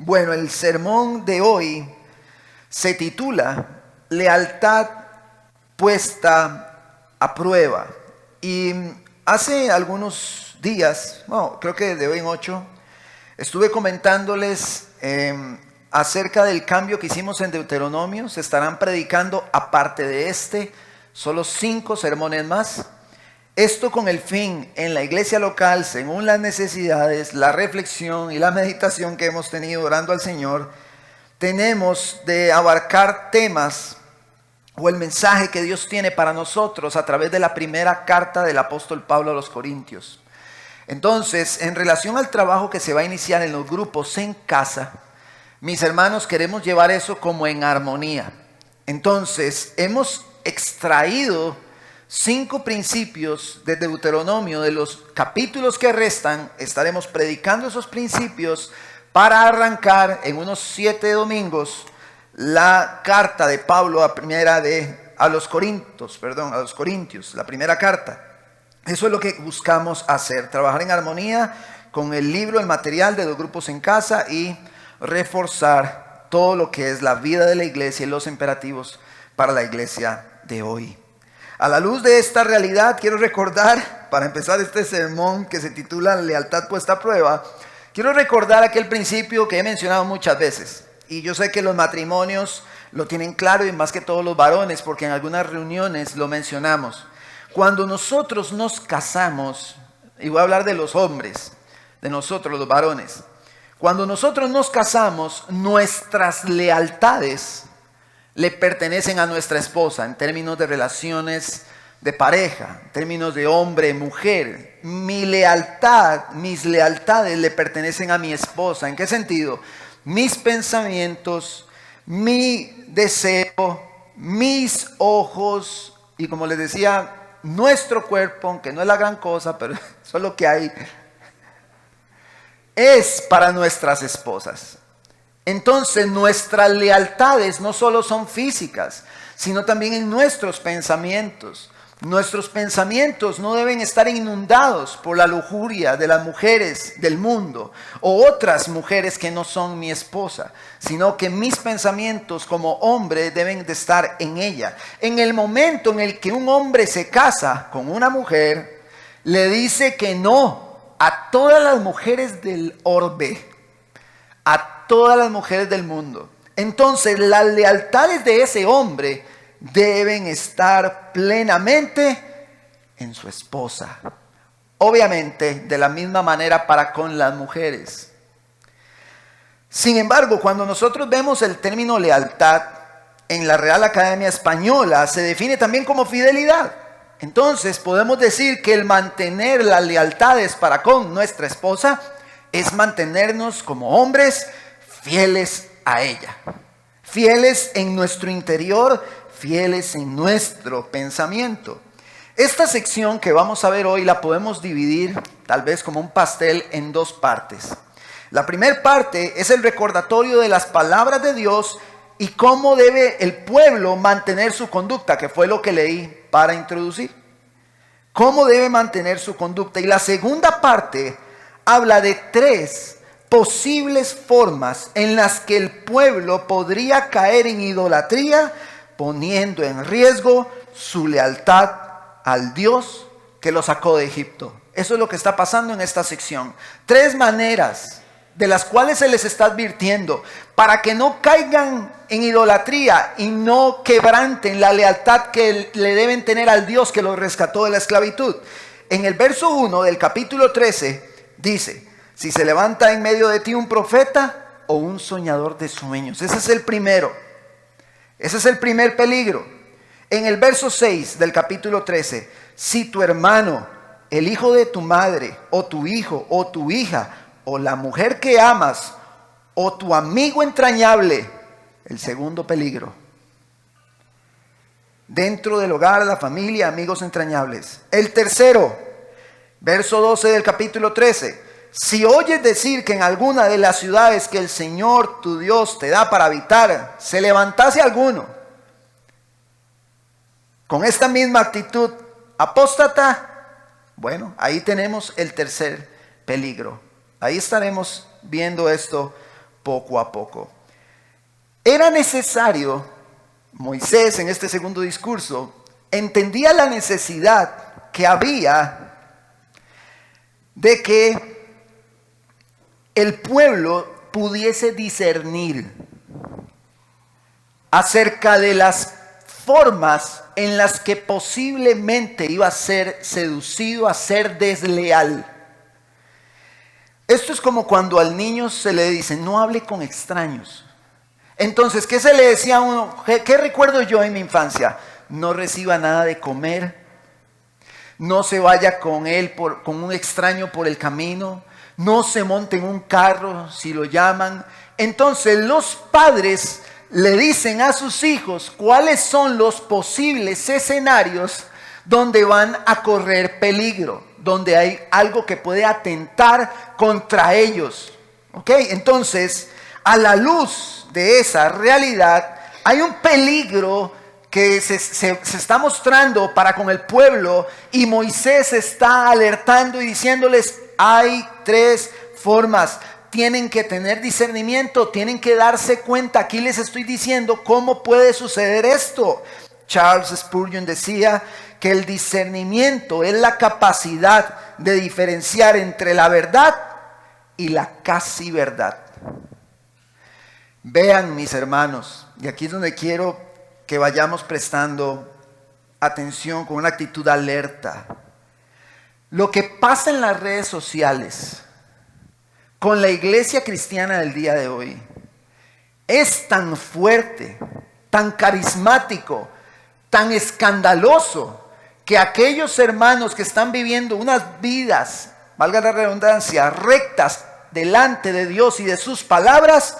Bueno, el sermón de hoy se titula Lealtad puesta a prueba. Y hace algunos días, creo que de hoy en 8, estuve comentándoles acerca del cambio que hicimos en Deuteronomio. Se estarán predicando, aparte de solo 5 sermones más. Esto con el fin, en la iglesia local, según las necesidades, la reflexión y la meditación que hemos tenido orando al Señor, tenemos de abarcar temas o el mensaje que Dios tiene para nosotros a través de la primera carta del apóstol Pablo a los Corintios. Entonces, en relación al trabajo que se va a iniciar en los grupos en casa, mis hermanos, queremos llevar eso como en armonía. Entonces, hemos extraído 5 principios de Deuteronomio, de los capítulos que restan. Estaremos predicando esos principios para arrancar en unos 7 domingos la carta de Pablo a los Corintios, la primera carta. Eso es lo que buscamos hacer, trabajar en armonía con el libro, el material de los grupos en casa y reforzar todo lo que es la vida de la iglesia y los imperativos para la iglesia de hoy. A la luz de esta realidad, quiero recordar, para empezar este sermón que se titula Lealtad puesta a prueba, quiero recordar aquel principio que he mencionado muchas veces. Y yo sé que los matrimonios lo tienen claro, y más que todos los varones, porque en algunas reuniones lo mencionamos. Cuando nosotros nos casamos, y voy a hablar de los hombres, de nosotros los varones. Cuando nosotros nos casamos, nuestras lealtades le pertenecen a nuestra esposa en términos de relaciones de pareja, en términos de hombre, mujer. Mis lealtades le pertenecen a mi esposa. ¿En qué sentido? Mis pensamientos, mi deseo, mis ojos y, como les decía, nuestro cuerpo, aunque no es la gran cosa, pero eso es lo que hay, es para nuestras esposas. Entonces nuestras lealtades no solo son físicas, sino también en nuestros pensamientos. Nuestros pensamientos no deben estar inundados por la lujuria de las mujeres del mundo o otras mujeres que no son mi esposa, sino que mis pensamientos como hombre deben de estar en ella. En el momento en el que un hombre se casa con una mujer, le dice que no a todas las mujeres del orbe, a todas las mujeres del mundo. Entonces las lealtades de ese hombre deben estar plenamente en su esposa. Obviamente de la misma manera para con las mujeres. Sin embargo, cuando nosotros vemos el término lealtad en la Real Academia Española, se define también como fidelidad. Entonces podemos decir que el mantener las lealtades para con nuestra esposa es mantenernos como hombres fieles a ella, fieles en nuestro interior, fieles en nuestro pensamiento. Esta sección que vamos a ver hoy la podemos dividir tal vez como un pastel en 2 partes. La primera parte es el recordatorio de las palabras de Dios y cómo debe el pueblo mantener su conducta, que fue lo que leí para introducir. Cómo debe mantener su conducta. Y la segunda parte habla de 3 posibles formas en las que el pueblo podría caer en idolatría, poniendo en riesgo su lealtad al Dios que lo sacó de Egipto. Eso es lo que está pasando en esta sección. 3 maneras de las cuales se les está advirtiendo para que no caigan en idolatría y no quebranten la lealtad que le deben tener al Dios que los rescató de la esclavitud. En el verso 1 del capítulo 13 dice: si se levanta en medio de ti un profeta o un soñador de sueños. Ese es el primero. Ese es el primer peligro. En el verso 6 del capítulo 13, si tu hermano, el hijo de tu madre, o tu hijo, o tu hija, o la mujer que amas, o tu amigo entrañable, el segundo peligro. Dentro del hogar, la familia, amigos entrañables. El tercero, verso 12 del capítulo 13. Si oyes decir que en alguna de las ciudades que el Señor tu Dios te da para habitar, se levantase alguno con esta misma actitud apóstata, bueno, ahí tenemos el tercer peligro. Ahí estaremos viendo esto poco a poco. Era necesario, Moisés en este segundo discurso, entendía la necesidad que había de que el pueblo pudiese discernir acerca de las formas en las que posiblemente iba a ser seducido a ser desleal. Esto es como cuando al niño se le dice, no hable con extraños. Entonces, ¿qué se le decía a uno? ¿Qué recuerdo yo en mi infancia? No reciba nada de comer, no se vaya con un extraño por el camino, no se monte en un carro si lo llaman. Entonces los padres le dicen a sus hijos cuáles son los posibles escenarios donde van a correr peligro, donde hay algo que puede atentar contra ellos. ¿Ok? Entonces, a la luz de esa realidad, hay un peligro que se está mostrando para con el pueblo, y Moisés está alertando y diciéndoles, hay 3 formas. Tienen que tener discernimiento, tienen que darse cuenta. Aquí les estoy diciendo cómo puede suceder esto. Charles Spurgeon decía que el discernimiento es la capacidad de diferenciar entre la verdad y la casi verdad. Vean, mis hermanos, y aquí es donde quiero que vayamos prestando atención con una actitud alerta. Lo que pasa en las redes sociales con la iglesia cristiana del día de hoy es tan fuerte, tan carismático, tan escandaloso, que aquellos hermanos que están viviendo unas vidas, valga la redundancia, rectas delante de Dios y de sus palabras,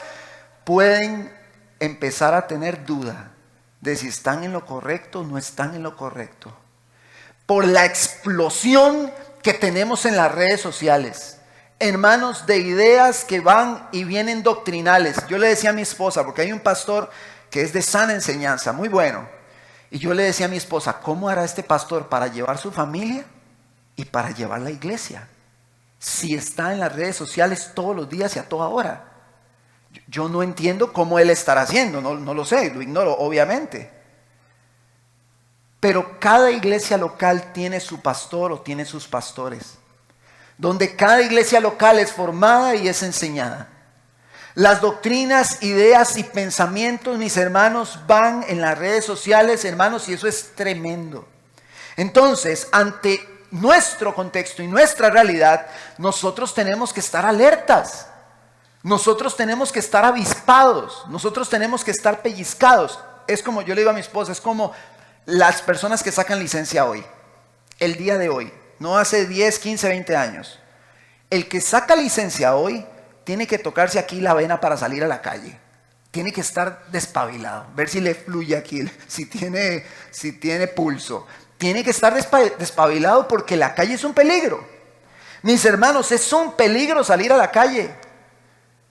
pueden empezar a tener duda de si están en lo correcto o no están en lo correcto, por la explosión que tenemos en las redes sociales, hermanos, de ideas que van y vienen doctrinales. Yo le decía a mi esposa, porque hay un pastor que es de sana enseñanza, muy bueno, y yo le decía a mi esposa, ¿cómo hará este pastor para llevar su familia y para llevar la iglesia si está en las redes sociales todos los días y a toda hora? Yo no entiendo cómo él estará haciendo, no lo sé, lo ignoro obviamente. Pero cada iglesia local tiene su pastor o tiene sus pastores, donde cada iglesia local es formada y es enseñada. Las doctrinas, ideas y pensamientos, mis hermanos, van en las redes sociales, hermanos, y eso es tremendo. Entonces, ante nuestro contexto y nuestra realidad, nosotros tenemos que estar alertas. Nosotros tenemos que estar avispados, nosotros tenemos que estar pellizcados. Es como yo le digo a mi esposa, es como las personas que sacan licencia hoy, el día de hoy, no hace 10, 15, 20 años. El que saca licencia hoy tiene que tocarse aquí la vena para salir a la calle. Tiene que estar despabilado, ver si le fluye aquí, si tiene pulso. Tiene que estar despabilado porque la calle es un peligro. Mis hermanos, es un peligro salir a la calle.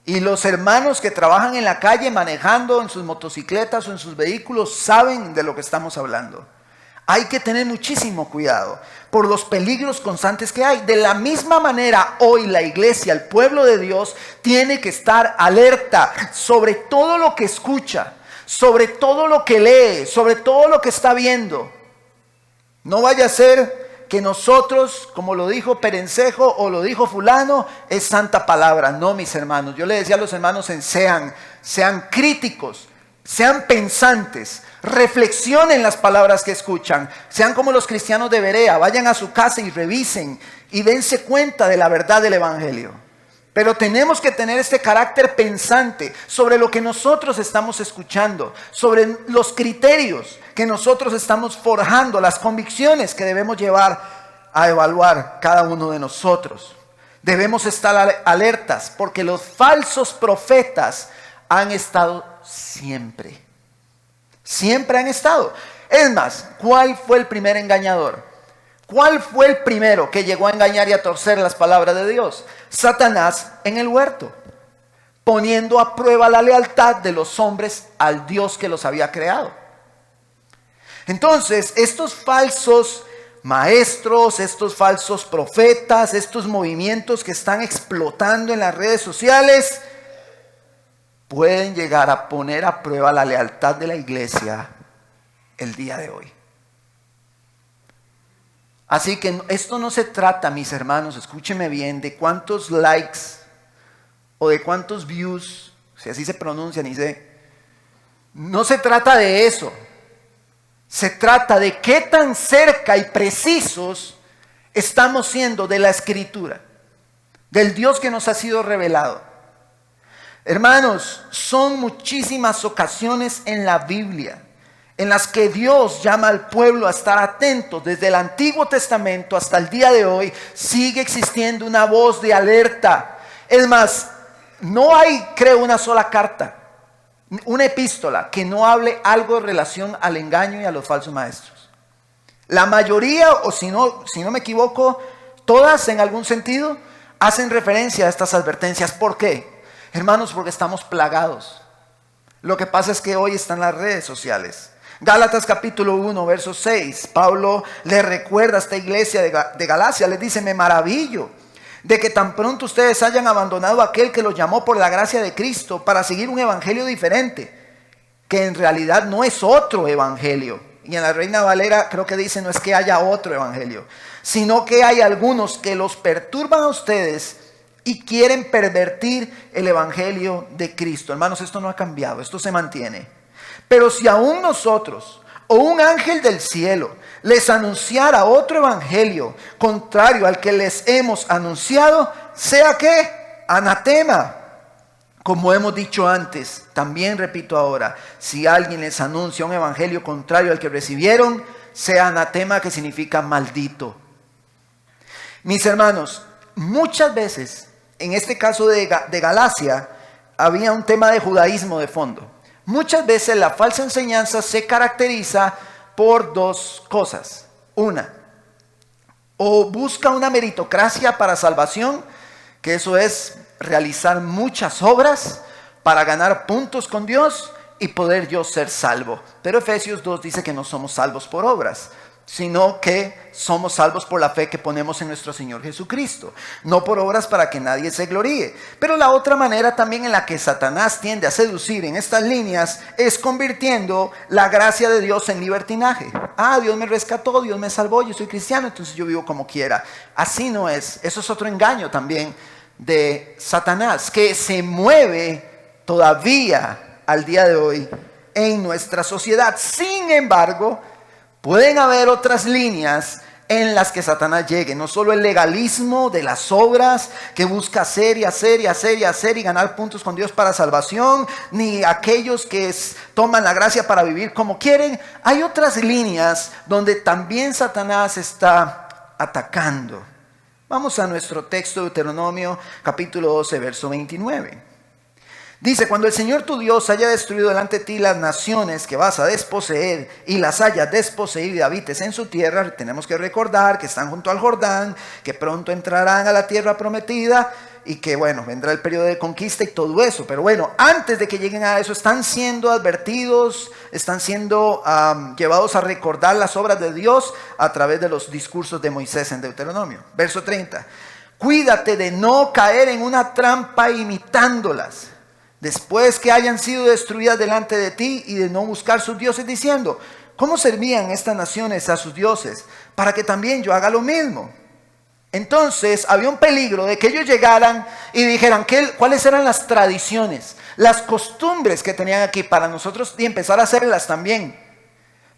Y los hermanos que trabajan en la calle manejando en sus motocicletas o en sus vehículos saben de lo que estamos hablando. Hay que tener muchísimo cuidado por los peligros constantes que hay. De la misma manera, hoy la iglesia, el pueblo de Dios, tiene que estar alerta sobre todo lo que escucha, sobre todo lo que lee, sobre todo lo que está viendo. No vaya a ser que nosotros, como lo dijo Perencejo o lo dijo fulano, es santa palabra. No, mis hermanos, yo le decía a los hermanos sean críticos, sean pensantes, reflexionen las palabras que escuchan, sean como los cristianos de Berea, vayan a su casa y revisen y dense cuenta de la verdad del evangelio. Pero tenemos que tener este carácter pensante sobre lo que nosotros estamos escuchando, sobre los criterios que nosotros estamos forjando, las convicciones que debemos llevar a evaluar cada uno de nosotros. Debemos estar alertas porque los falsos profetas han estado siempre. Siempre han estado. Es más, ¿cuál fue el primer engañador? ¿Cuál fue el primero que llegó a engañar y a torcer las palabras de Dios? Satanás en el huerto, poniendo a prueba la lealtad de los hombres al Dios que los había creado. Entonces, estos falsos maestros, estos falsos profetas, estos movimientos que están explotando en las redes sociales, pueden llegar a poner a prueba la lealtad de la iglesia el día de hoy. Así que esto no se trata, mis hermanos, escúchenme bien, de cuántos likes o de cuántos views, si así se pronuncia, ni sé. No se trata de eso. Se trata de qué tan cerca y precisos estamos siendo de la Escritura, del Dios que nos ha sido revelado. Hermanos, son muchísimas ocasiones en la Biblia en las que Dios llama al pueblo a estar atentos. Desde el Antiguo Testamento hasta el día de hoy sigue existiendo una voz de alerta. Es más, no hay, creo, una sola carta, una epístola que no hable algo en relación al engaño y a los falsos maestros. La mayoría, o si no me equivoco, todas en algún sentido hacen referencia a estas advertencias. ¿Por qué? Hermanos, porque estamos plagados. Lo que pasa es que hoy están las redes sociales. Gálatas capítulo 1, verso 6. Pablo le recuerda a esta iglesia de Galacia, les dice: me maravillo de que tan pronto ustedes hayan abandonado a aquel que los llamó por la gracia de Cristo para seguir un evangelio diferente, que en realidad no es otro evangelio. Y en la Reina Valera creo que dice: no es que haya otro evangelio, sino que hay algunos que los perturban a ustedes y quieren pervertir el evangelio de Cristo. Hermanos, esto no ha cambiado, esto se mantiene. Pero si aún nosotros o un ángel del cielo les anunciara otro evangelio contrario al que les hemos anunciado, sea que anatema. Como hemos dicho antes, también repito ahora: si alguien les anuncia un evangelio contrario al que recibieron, sea anatema, que significa maldito. Mis hermanos, muchas veces, en este caso de Galacia, había un tema de judaísmo de fondo. Muchas veces la falsa enseñanza se caracteriza por dos cosas. Una, o busca una meritocracia para salvación, que eso es realizar muchas obras para ganar puntos con Dios y poder yo ser salvo. Pero Efesios 2 dice que no somos salvos por obras, sino que somos salvos por la fe que ponemos en nuestro Señor Jesucristo, no por obras para que nadie se gloríe. Pero la otra manera también en la que Satanás tiende a seducir en estas líneas es convirtiendo la gracia de Dios en libertinaje. Dios me rescató, Dios me salvó, yo soy cristiano, entonces yo vivo como quiera. Así no es. Eso es otro engaño también de Satanás, que se mueve todavía al día de hoy en nuestra sociedad. Sin embargo, pueden haber otras líneas en las que Satanás llegue. No solo el legalismo de las obras, que busca hacer y hacer y hacer y hacer y ganar puntos con Dios para salvación, ni aquellos que toman la gracia para vivir como quieren. Hay otras líneas donde también Satanás está atacando. Vamos a nuestro texto de Deuteronomio capítulo 12, verso 29. Dice: cuando el Señor tu Dios haya destruido delante de ti las naciones que vas a desposeer y las hayas desposeído y habites en su tierra, tenemos que recordar que están junto al Jordán, que pronto entrarán a la tierra prometida y que vendrá el periodo de conquista y todo eso. Pero antes de que lleguen a eso, están siendo advertidos, están siendo llevados a recordar las obras de Dios a través de los discursos de Moisés en Deuteronomio. Verso 30. Cuídate de no caer en una trampa imitándolas, después que hayan sido destruidas delante de ti, y de no buscar sus dioses, diciendo: ¿cómo servían estas naciones a sus dioses? Para que también yo haga lo mismo. Entonces había un peligro de que ellos llegaran y dijeran cuáles eran las tradiciones, las costumbres que tenían aquí para nosotros, y empezar a hacerlas también.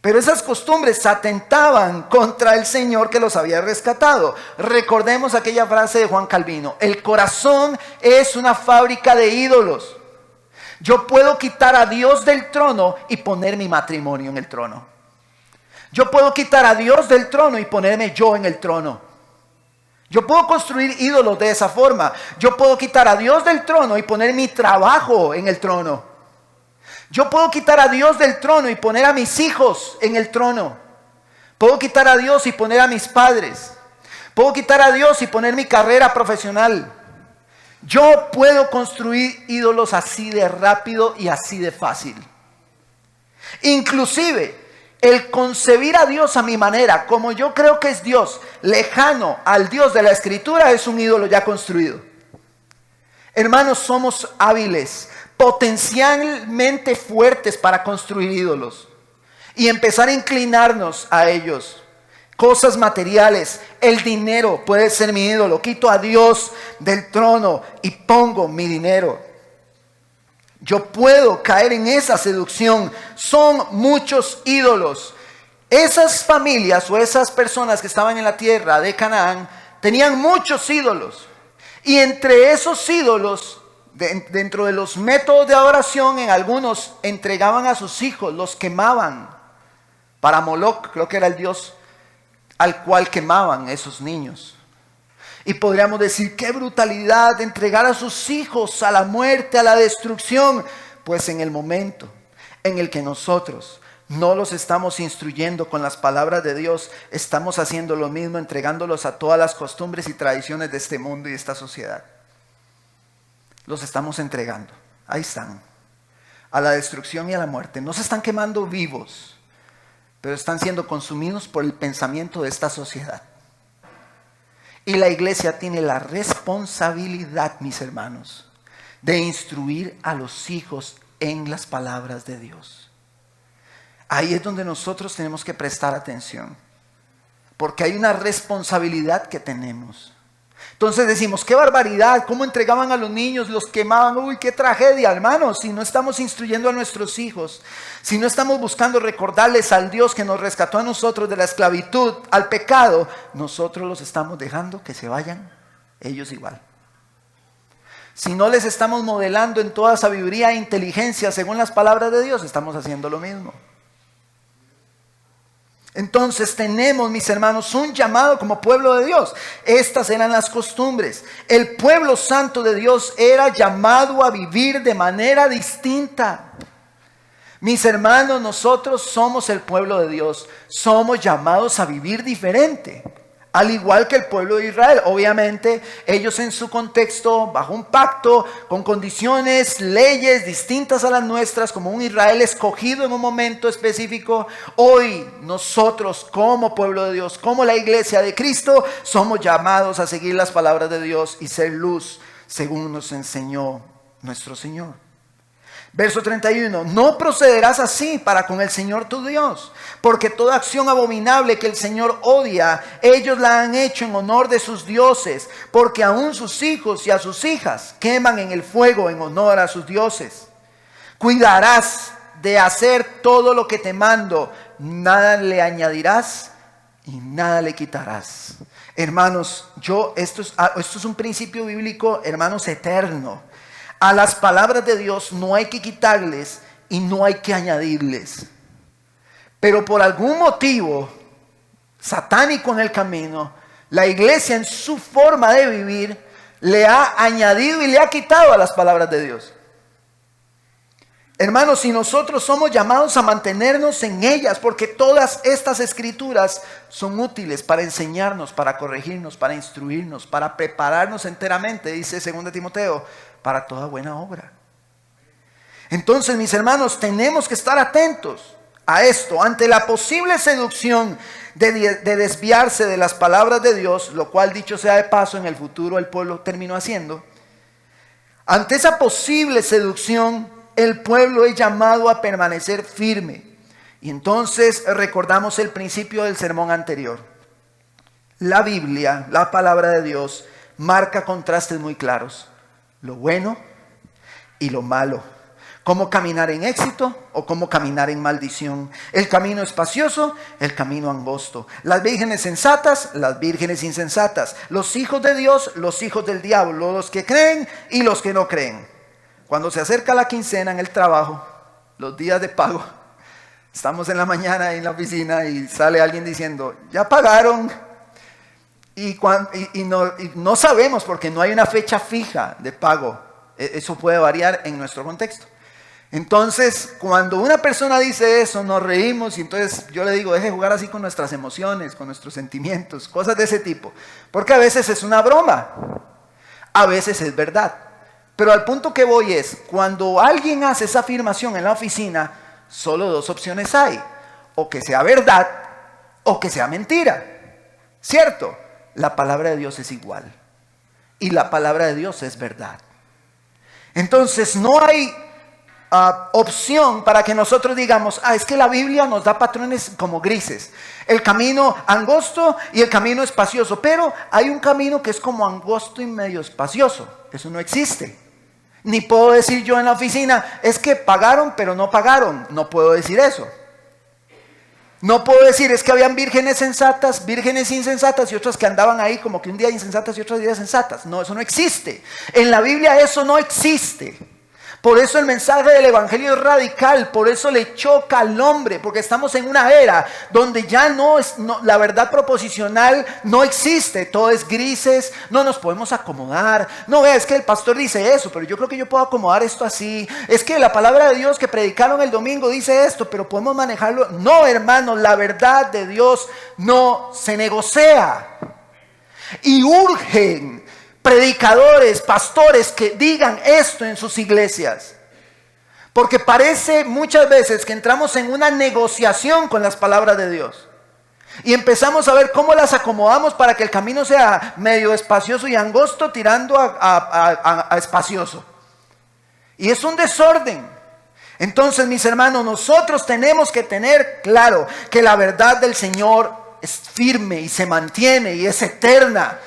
Pero esas costumbres atentaban contra el Señor que los había rescatado. Recordemos aquella frase de Juan Calvino: el corazón es una fábrica de ídolos. Yo puedo quitar a Dios del trono y poner mi matrimonio en el trono. Yo puedo quitar a Dios del trono y ponerme yo en el trono. Yo puedo construir ídolos de esa forma. Yo puedo quitar a Dios del trono y poner mi trabajo en el trono. Yo puedo quitar a Dios del trono y poner a mis hijos en el trono. Puedo quitar a Dios y poner a mis padres. Puedo quitar a Dios y poner mi carrera profesional. Yo puedo construir ídolos así de rápido y así de fácil. Inclusive el concebir a Dios a mi manera, como yo creo que es Dios, lejano al Dios de la Escritura, es un ídolo ya construido. Hermanos, somos hábiles potencialmente fuertes para construir ídolos y empezar a inclinarnos a ellos. Cosas materiales, el dinero puede ser mi ídolo. Quito a Dios del trono y pongo mi dinero. Yo puedo caer en esa seducción. Son muchos ídolos. Esas familias o esas personas que estaban en la tierra de Canaán tenían muchos ídolos. Y entre esos ídolos, dentro de los métodos de adoración, en algunos entregaban a sus hijos, los quemaban para Moloch, creo que era el dios al cual quemaban esos niños. Y podríamos decir, qué brutalidad de entregar a sus hijos a la muerte, a la destrucción. Pues en el momento en el que nosotros no los estamos instruyendo con las palabras de Dios, estamos haciendo lo mismo, entregándolos a todas las costumbres y tradiciones de este mundo y de esta sociedad. Los estamos entregando, ahí están, a la destrucción y a la muerte. No se están quemando vivos, pero están siendo consumidos por el pensamiento de esta sociedad. Y la iglesia tiene la responsabilidad, mis hermanos, de instruir a los hijos en las palabras de Dios. Ahí es donde nosotros tenemos que prestar atención, porque hay una responsabilidad que tenemos. Entonces decimos, qué barbaridad, cómo entregaban a los niños, los quemaban, uy, qué tragedia, hermanos. Si no estamos instruyendo a nuestros hijos, si no estamos buscando recordarles al Dios que nos rescató a nosotros de la esclavitud, al pecado, nosotros los estamos dejando que se vayan ellos igual. Si no les estamos modelando en toda sabiduría e inteligencia según las palabras de Dios, estamos haciendo lo mismo. Entonces tenemos, mis hermanos, un llamado como pueblo de Dios. Estas eran las costumbres. El pueblo santo de Dios era llamado a vivir de manera distinta. Mis hermanos, nosotros somos el pueblo de Dios. Somos llamados a vivir diferente. Al igual que el pueblo de Israel. Obviamente ellos en su contexto, bajo un pacto, con condiciones, leyes distintas a las nuestras, como un Israel escogido en un momento específico. Hoy nosotros como pueblo de Dios, como la iglesia de Cristo, somos llamados a seguir las palabras de Dios y ser luz según nos enseñó nuestro Señor. Verso 31, no procederás así para con el Señor tu Dios, porque toda acción abominable que el Señor odia, ellos la han hecho en honor de sus dioses, porque aún sus hijos y a sus hijas queman en el fuego en honor a sus dioses. Cuidarás de hacer todo lo que te mando, nada le añadirás y nada le quitarás. Hermanos, esto es un principio bíblico, hermanos, eterno. A las palabras de Dios no hay que quitarles y no hay que añadirles. Pero por algún motivo satánico en el camino, la iglesia en su forma de vivir le ha añadido y le ha quitado a las palabras de Dios. Hermanos, si nosotros somos llamados a mantenernos en ellas, porque todas estas escrituras son útiles para enseñarnos, para corregirnos, para instruirnos, para prepararnos enteramente, dice 2 Timoteo, para toda buena obra. Entonces, mis hermanos, tenemos que estar atentos a esto, ante la posible seducción de desviarse de las palabras de Dios, lo cual, dicho sea de paso, en el futuro el pueblo terminó haciendo. Ante esa posible seducción, el pueblo es llamado a permanecer firme. Y entonces recordamos el principio del sermón anterior. La Biblia, la palabra de Dios, marca contrastes muy claros. Lo bueno y lo malo. Cómo caminar en éxito o cómo caminar en maldición. El camino espacioso, el camino angosto. Las vírgenes sensatas, las vírgenes insensatas. Los hijos de Dios, los hijos del diablo. Los que creen y los que no creen. Cuando se acerca la quincena en el trabajo, los días de pago, estamos en la mañana en la oficina y sale alguien diciendo, ya pagaron. Y no sabemos porque no hay una fecha fija de pago. Eso puede variar en nuestro contexto. Entonces, cuando una persona dice eso, nos reímos y entonces yo le digo, deje jugar así con nuestras emociones, con nuestros sentimientos, cosas de ese tipo. Porque a veces es una broma, a veces es verdad. Pero al punto que voy es, cuando alguien hace esa afirmación en la oficina, solo dos opciones hay. O que sea verdad o que sea mentira. ¿Cierto? La palabra de Dios es igual. Y la palabra de Dios es verdad. Entonces no hay opción para que nosotros digamos, es que la Biblia nos da patrones como grises. El camino angosto y el camino espacioso. Pero hay un camino que es como angosto y medio espacioso. Eso no existe. Ni puedo decir yo en la oficina, es que pagaron pero no pagaron. No puedo decir eso. No puedo decir, es que habían vírgenes sensatas, vírgenes insensatas y otras que andaban ahí como que un día insensatas y otros días sensatas. No, eso no existe. En la Biblia eso no existe. Por eso el mensaje del evangelio es radical, por eso le choca al hombre, porque estamos en una era donde ya la verdad proposicional no existe, todo es grises, no nos podemos acomodar. No, es que el pastor dice eso, pero yo creo que yo puedo acomodar esto así. Es que la palabra de Dios que predicaron el domingo dice esto, pero podemos manejarlo. No, hermanos, la verdad de Dios no se negocia. Y urgen predicadores, pastores que digan esto en sus iglesias. Porque parece muchas veces que entramos en una negociación con las palabras de Dios. Y empezamos a ver cómo las acomodamos para que el camino sea medio espacioso y angosto tirando a espacioso. Y es un desorden. Entonces, mis hermanos, nosotros tenemos que tener claro que la verdad del Señor es firme y se mantiene y es eterna.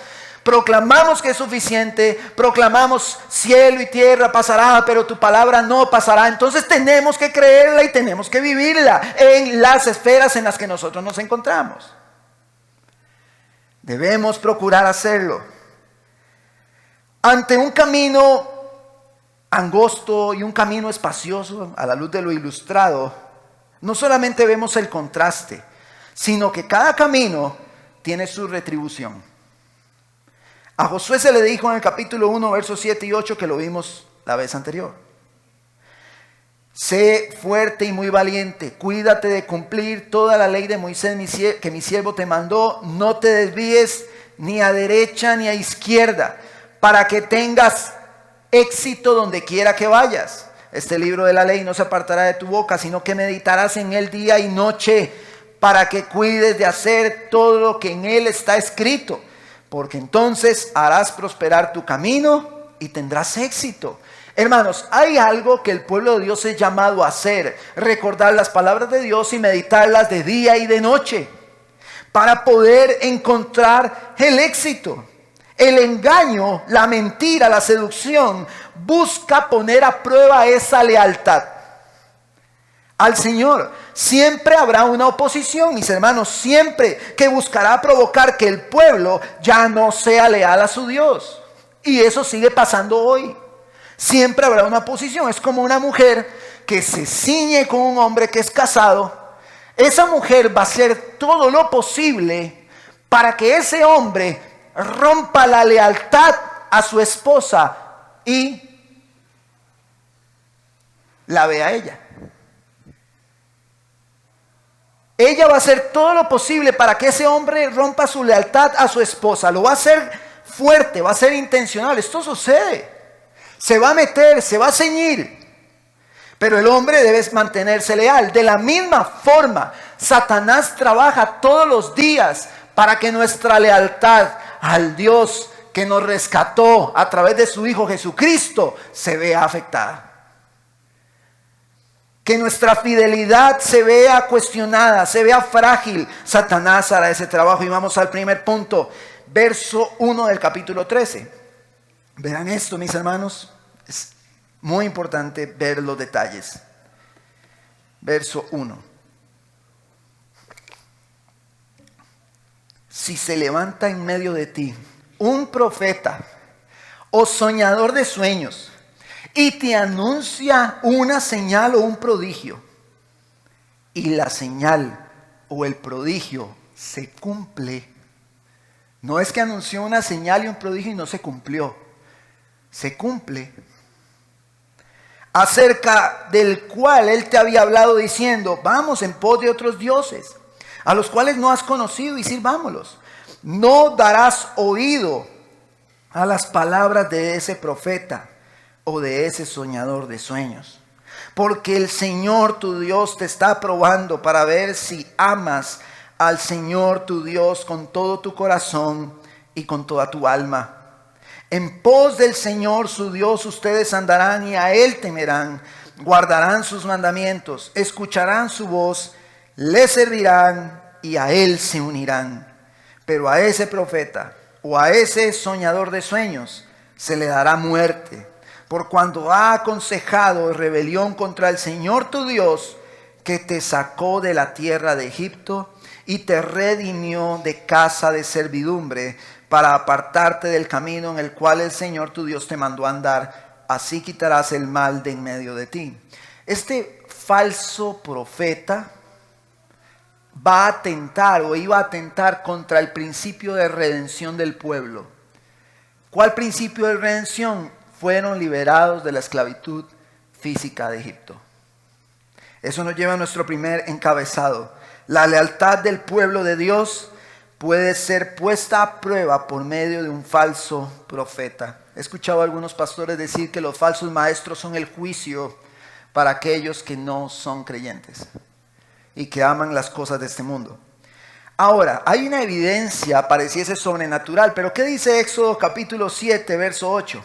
Proclamamos que es suficiente, proclamamos cielo y tierra pasará, pero tu palabra no pasará. Entonces tenemos que creerla y tenemos que vivirla en las esferas en las que nosotros nos encontramos. Debemos procurar hacerlo. Ante un camino angosto y un camino espacioso, a la luz de lo ilustrado, no solamente vemos el contraste, sino que cada camino tiene su retribución. A Josué se le dijo en el capítulo 1, versos 7 y 8, que lo vimos la vez anterior. Sé fuerte y muy valiente, cuídate de cumplir toda la ley de Moisés que mi siervo te mandó, no te desvíes ni a derecha ni a izquierda, para que tengas éxito donde quiera que vayas. Este libro de la ley no se apartará de tu boca, sino que meditarás en él día y noche, para que cuides de hacer todo lo que en él está escrito. Porque entonces harás prosperar tu camino y tendrás éxito. Hermanos, hay algo que el pueblo de Dios es llamado a hacer. Recordar las palabras de Dios y meditarlas de día y de noche. Para poder encontrar el éxito. El engaño, la mentira, la seducción busca poner a prueba esa lealtad al Señor. Siempre habrá una oposición, mis hermanos, siempre, que buscará provocar que el pueblo ya no sea leal a su Dios. Y eso sigue pasando hoy. Siempre habrá una oposición. Es como una mujer que se ciñe con un hombre que es casado. Esa mujer va a hacer todo lo posible para que ese hombre rompa la lealtad a su esposa y la vea a ella. Ella va a hacer todo lo posible para que ese hombre rompa su lealtad a su esposa. Lo va a hacer fuerte, va a ser intencional. Esto sucede. Se va a meter, se va a ceñir. Pero el hombre debe mantenerse leal. De la misma forma, Satanás trabaja todos los días para que nuestra lealtad al Dios que nos rescató a través de su Hijo Jesucristo se vea afectada. Que nuestra fidelidad se vea cuestionada, se vea frágil. Satanás hará ese trabajo. Y vamos al primer punto, verso 1 del capítulo 13. Verán esto, mis hermanos. Es muy importante ver los detalles. Verso 1. Si se levanta en medio de ti un profeta o soñador de sueños, y te anuncia una señal o un prodigio, y la señal o el prodigio se cumple. No es que anunció una señal y un prodigio y no se cumplió. Se cumple. Acerca del cual él te había hablado diciendo, vamos en pos de otros dioses, a los cuales no has conocido, y sirvámoslos. No darás oído a las palabras de ese profeta o de ese soñador de sueños, porque el Señor tu Dios te está probando para ver si amas al Señor tu Dios con todo tu corazón y con toda tu alma. En pos del Señor su Dios ustedes andarán y a Él temerán, guardarán sus mandamientos, escucharán su voz, le servirán y a él se unirán. Pero a ese profeta o a ese soñador de sueños se le dará muerte, por cuanto ha aconsejado rebelión contra el Señor tu Dios, que te sacó de la tierra de Egipto y te redimió de casa de servidumbre, para apartarte del camino en el cual el Señor tu Dios te mandó a andar. Así quitarás el mal de en medio de ti. Este falso profeta va a atentar o iba a atentar contra el principio de redención del pueblo. ¿Cuál principio de redención? Fueron liberados de la esclavitud física de Egipto. Eso nos lleva a nuestro primer encabezado. La lealtad del pueblo de Dios puede ser puesta a prueba por medio de un falso profeta. He escuchado a algunos pastores decir que los falsos maestros son el juicio para aquellos que no son creyentes y que aman las cosas de este mundo. Ahora, hay una evidencia, pareciese sobrenatural, pero ¿qué dice Éxodo capítulo 7, verso 8?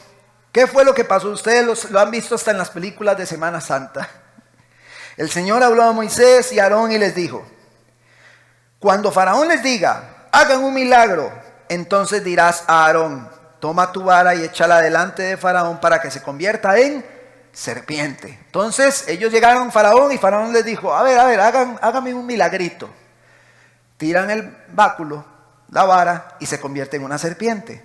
¿Qué fue lo que pasó? Ustedes lo han visto hasta en las películas de Semana Santa. El Señor habló a Moisés y a Aarón y les dijo: cuando Faraón les diga, hagan un milagro, entonces dirás a Aarón: toma tu vara y échala delante de Faraón para que se convierta en serpiente. Entonces ellos llegaron a Faraón y Faraón les dijo: a ver, hágame un milagrito. Tiran el báculo, la vara, y se convierte en una serpiente.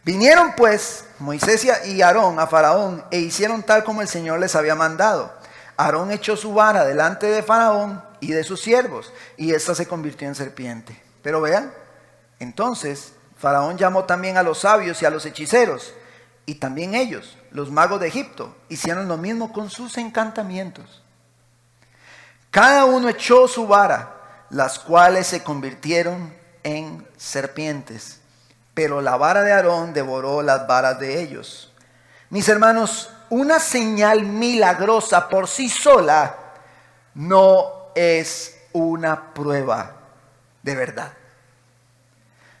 Vinieron pues Moisés y Aarón a Faraón e hicieron tal como el Señor les había mandado. Aarón echó su vara delante de Faraón y de sus siervos, y ésta se convirtió en serpiente. Pero vean, entonces Faraón llamó también a los sabios y a los hechiceros, y también ellos, los magos de Egipto, hicieron lo mismo con sus encantamientos. Cada uno echó su vara, las cuales se convirtieron en serpientes, pero la vara de Aarón devoró las varas de ellos. Mis hermanos, una señal milagrosa por sí sola no es una prueba de verdad.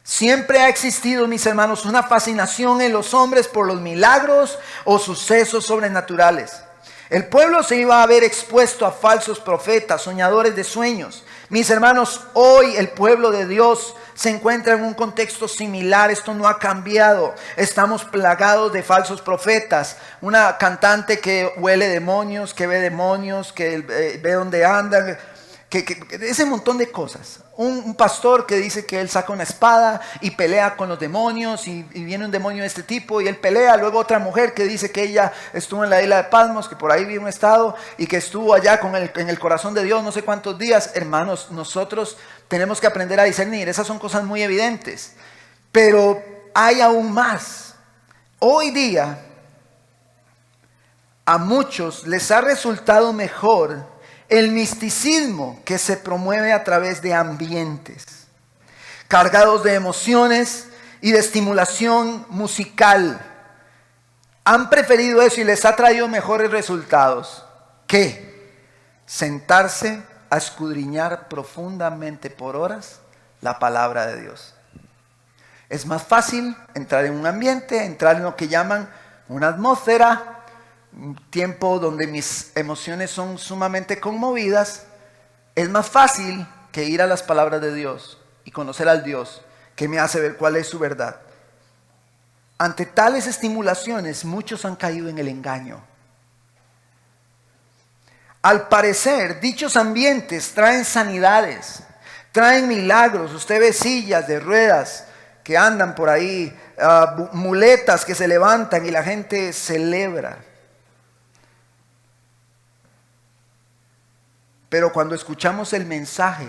Siempre ha existido, mis hermanos, una fascinación en los hombres por los milagros o sucesos sobrenaturales. El pueblo se iba a ver expuesto a falsos profetas, soñadores de sueños. Mis hermanos, hoy el pueblo de Dios se encuentra en un contexto similar. Esto no ha cambiado. Estamos plagados de falsos profetas. Una cantante que huele demonios, que ve demonios, que ve dónde andan, que ese montón de cosas. Un pastor que dice que él saca una espada y pelea con los demonios, y viene un demonio de este tipo y él pelea. Luego otra mujer que dice que ella estuvo en la isla de Patmos, que por ahí vive un estado, y que estuvo allá en el corazón de Dios no sé cuántos días. Hermanos, nosotros tenemos que aprender a discernir. Esas son cosas muy evidentes, pero hay aún más. Hoy día a muchos les ha resultado mejor el misticismo que se promueve a través de ambientes cargados de emociones y de estimulación musical. Han preferido eso y les ha traído mejores resultados que sentarse a escudriñar profundamente por horas la palabra de Dios. Es más fácil entrar en un ambiente, entrar en lo que llaman una atmósfera, un tiempo donde mis emociones son sumamente conmovidas. Es más fácil que ir a las palabras de Dios y conocer al Dios que me hace ver cuál es su verdad. Ante tales estimulaciones, muchos han caído en el engaño. Al parecer, dichos ambientes traen sanidades, traen milagros. Usted ve sillas de ruedas que andan por ahí, muletas que se levantan y la gente celebra. Pero cuando escuchamos el mensaje